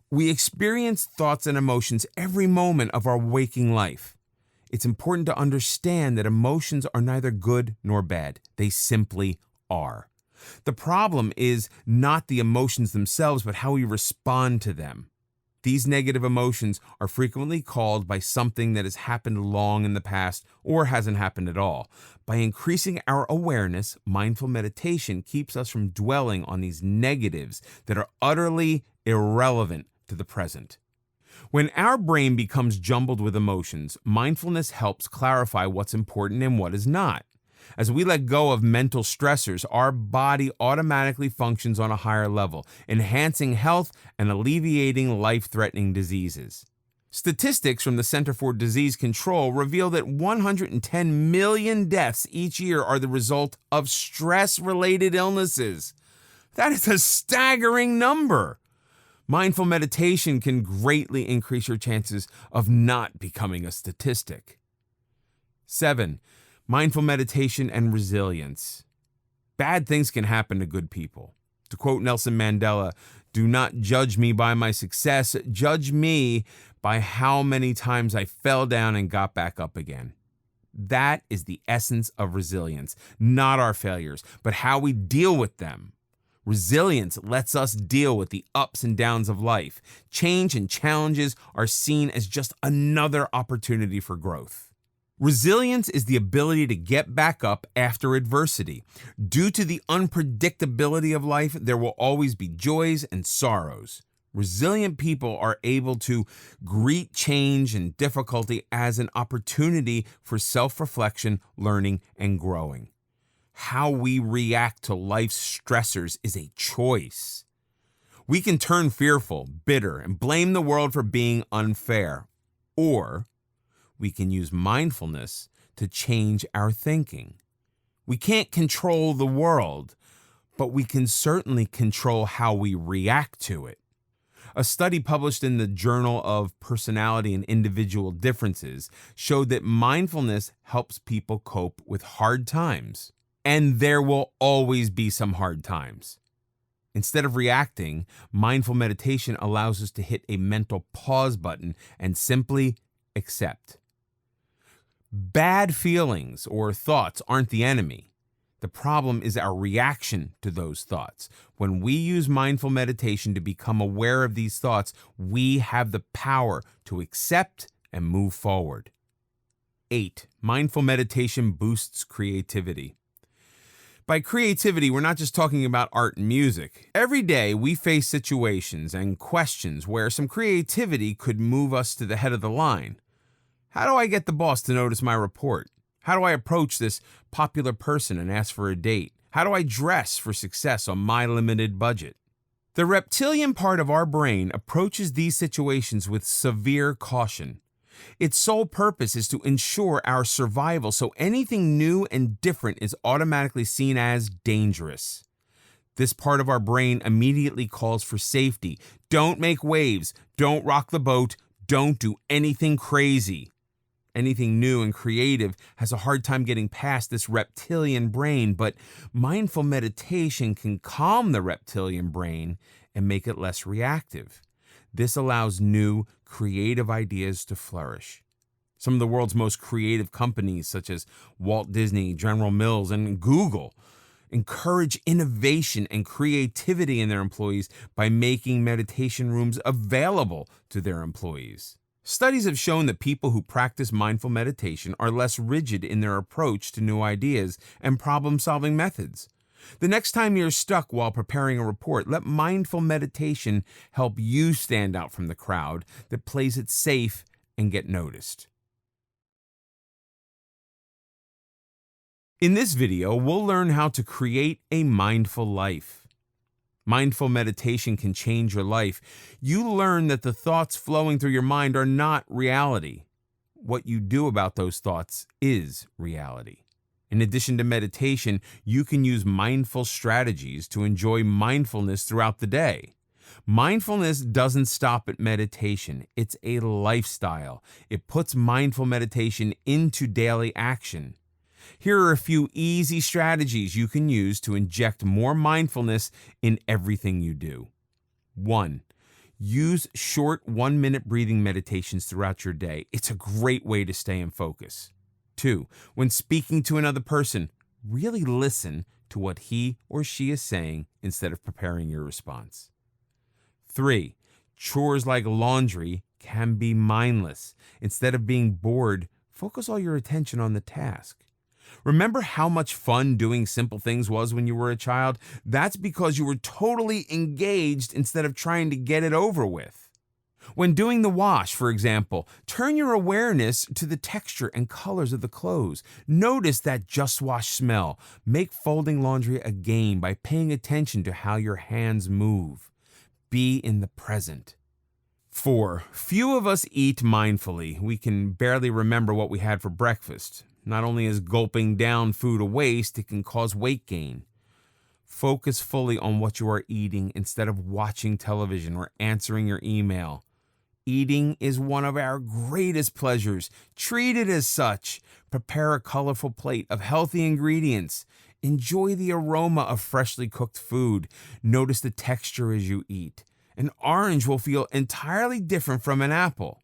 We experience thoughts and emotions every moment of our waking life. It's important to understand that emotions are neither good nor bad. They simply are. The problem is not the emotions themselves, but how we respond to them. These negative emotions are frequently called by something that has happened long in the past or hasn't happened at all. By increasing our awareness, mindful meditation keeps us from dwelling on these negatives that are utterly irrelevant to the present. When our brain becomes jumbled with emotions, mindfulness helps clarify what's important and what is not. As we let go of mental stressors, our body automatically functions on a higher level, enhancing health and alleviating life-threatening diseases. Statistics from the Center for Disease Control reveal that 110 million deaths each year are the result of stress-related illnesses. That is a staggering number. Mindful meditation can greatly increase your chances of not becoming a statistic. 7. Mindful meditation and resilience. Bad things can happen to good people. To quote Nelson Mandela, "Do not judge me by my success, judge me by how many times I fell down and got back up again." That is the essence of resilience, not our failures, but how we deal with them. Resilience lets us deal with the ups and downs of life. Change and challenges are seen as just another opportunity for growth. Resilience is the ability to get back up after adversity. Due to the unpredictability of life, there will always be joys and sorrows. Resilient people are able to greet change and difficulty as an opportunity for self-reflection, learning, and growing. How we react to life's stressors is a choice. We can turn fearful, bitter, and blame the world for being unfair. Or we can use mindfulness to change our thinking. We can't control the world, but we can certainly control how we react to it. A study published in the Journal of Personality and Individual Differences showed that mindfulness helps people cope with hard times. And there will always be some hard times. Instead of reacting, mindful meditation allows us to hit a mental pause button and simply accept. Bad feelings or thoughts aren't the enemy. The problem is our reaction to those thoughts. When we use mindful meditation to become aware of these thoughts, we have the power to accept and move forward. 8. Mindful meditation boosts creativity. By creativity, we're not just talking about art and music. Every day, we face situations and questions where some creativity could move us to the head of the line. How do I get the boss to notice my report? How do I approach this popular person and ask for a date? How do I dress for success on my limited budget? The reptilian part of our brain approaches these situations with severe caution. Its sole purpose is to ensure our survival, so anything new and different is automatically seen as dangerous. This part of our brain immediately calls for safety. Don't make waves, don't rock the boat, don't do anything crazy. Anything new and creative has a hard time getting past this reptilian brain, but mindful meditation can calm the reptilian brain and make it less reactive. This allows new, creative ideas to flourish. Some of the world's most creative companies, such as Walt Disney, General Mills, and Google, encourage innovation and creativity in their employees by making meditation rooms available to their employees. Studies have shown that people who practice mindful meditation are less rigid in their approach to new ideas and problem-solving methods. The next time you're stuck while preparing a report, let mindful meditation help you stand out from the crowd that plays it safe and get noticed. In this video, we'll learn how to create a mindful life. Mindful meditation can change your life. You learn that the thoughts flowing through your mind are not reality. What you do about those thoughts is reality. In addition to meditation, you can use mindful strategies to enjoy mindfulness throughout the day. Mindfulness doesn't stop at meditation. It's a lifestyle. It puts mindful meditation into daily action. Here are a few easy strategies you can use to inject more mindfulness in everything you do. 1. Use short 1-minute breathing meditations throughout your day. It's a great way to stay in focus. 2, when speaking to another person, really listen to what he or she is saying instead of preparing your response. 3, chores like laundry can be mindless. Instead of being bored, focus all your attention on the task. Remember how much fun doing simple things was when you were a child? That's because you were totally engaged instead of trying to get it over with. When doing the wash, for example, turn your awareness to the texture and colors of the clothes. Notice that just wash smell. Make folding laundry a game by paying attention to how your hands move. Be in the present. 4, few of us eat mindfully. We can barely remember what we had for breakfast. Not only is gulping down food a waste, it can cause weight gain. Focus fully on what you are eating instead of watching television or answering your email. Eating is one of our greatest pleasures. Treat it as such. Prepare a colorful plate of healthy ingredients. Enjoy the aroma of freshly cooked food. Notice the texture as you eat. An orange will feel entirely different from an apple.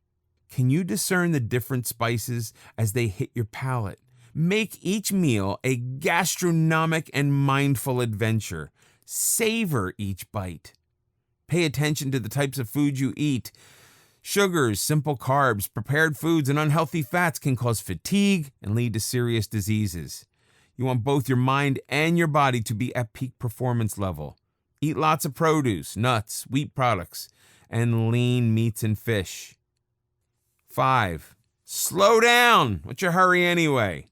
Can you discern the different spices as they hit your palate? Make each meal a gastronomic and mindful adventure. Savor each bite. Pay attention to the types of food you eat. Sugars, simple carbs, prepared foods, and unhealthy fats can cause fatigue and lead to serious diseases. You want both your mind and your body to be at peak performance level. Eat lots of produce, nuts, wheat products, and lean meats and fish. 5, slow down. What's your hurry anyway?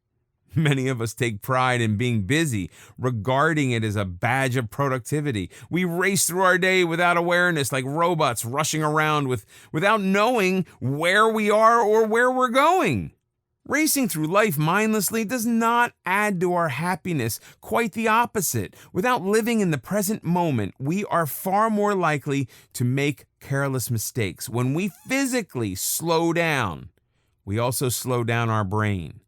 Many of us take pride in being busy, regarding it as a badge of productivity. We race through our day without awareness, like robots rushing around without knowing where we are or where we're going. Racing through life mindlessly does not add to our happiness. Quite the opposite. Without living in the present moment, we are far more likely to make careless mistakes. When we physically slow down, we also slow down our brain.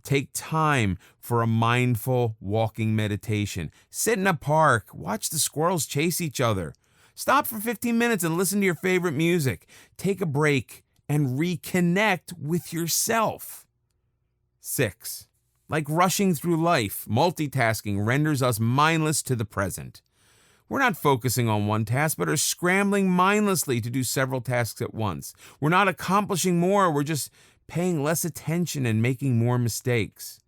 Take time for a mindful walking meditation. Sit in a park, watch the squirrels chase each other. Stop for 15 minutes and listen to your favorite music. Take a break and reconnect with yourself. 6, like rushing through life, multitasking renders us mindless to the present. We're not focusing on one task, but are scrambling mindlessly to do several tasks at once. We're not accomplishing more, we're just paying less attention and making more mistakes.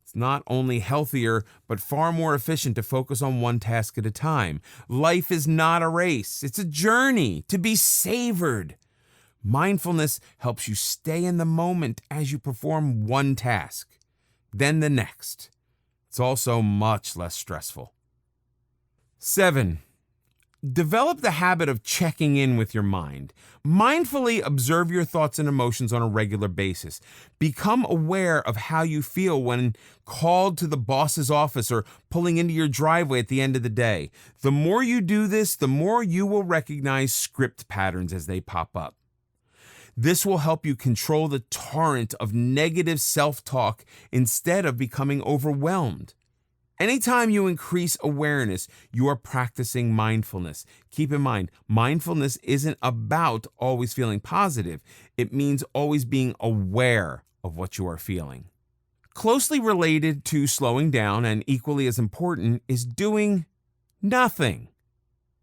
It's not only healthier, but far more efficient to focus on one task at a time. Life is not a race, it's a journey to be savored. Mindfulness helps you stay in the moment as you perform one task, then the next. It's also much less stressful. 7, develop the habit of checking in with your mind. Mindfully observe your thoughts and emotions on a regular basis. Become aware of how you feel when called to the boss's office or pulling into your driveway at the end of the day. The more you do this, the more you will recognize script patterns as they pop up. This will help you control the torrent of negative self-talk instead of becoming overwhelmed. Anytime you increase awareness, you are practicing mindfulness. Keep in mind, mindfulness isn't about always feeling positive. It means always being aware of what you are feeling. Closely related to slowing down and equally as important is doing nothing.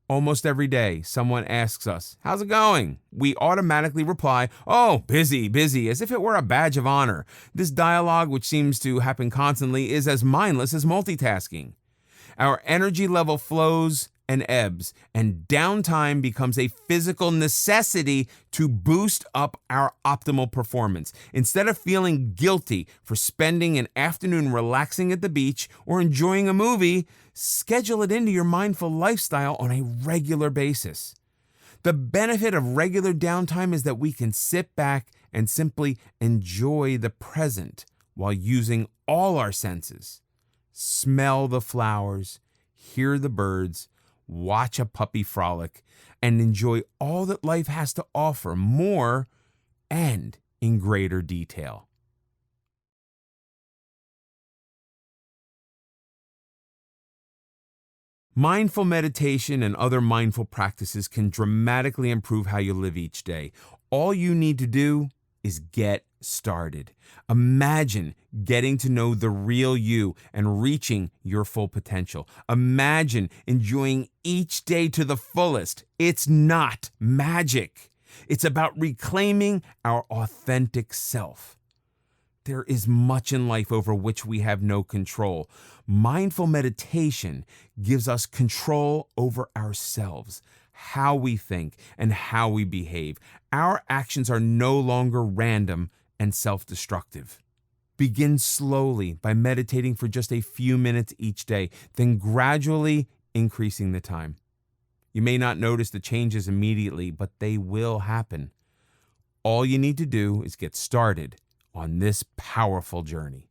Almost every day, someone asks us, "How's it going?" We automatically reply, "Oh, busy, busy," as if it were a badge of honor. This dialogue, which seems to happen constantly, is as mindless as multitasking. Our energy level flows and ebbs, and downtime becomes a physical necessity to boost up our optimal performance. Instead of feeling guilty for spending an afternoon relaxing at the beach or enjoying a movie, schedule it into your mindful lifestyle on a regular basis. The benefit of regular downtime is that we can sit back and simply enjoy the present while using all our senses. Smell the flowers, hear the birds, watch a puppy frolic, and enjoy all that life has to offer more and in greater detail. Mindful meditation and other mindful practices can dramatically improve how you live each day. All you need to do is get started. Imagine getting to know the real you and reaching your full potential. Imagine enjoying each day to the fullest. It's not magic. It's about reclaiming our authentic self. There is much in life over which we have no control. Mindful meditation gives us control over ourselves, how we think, and how we behave. Our actions are no longer random and self-destructive. Begin slowly by meditating for just a few minutes each day, then gradually increasing the time. You may not notice the changes immediately, but they will happen. All you need to do is get started on this powerful journey.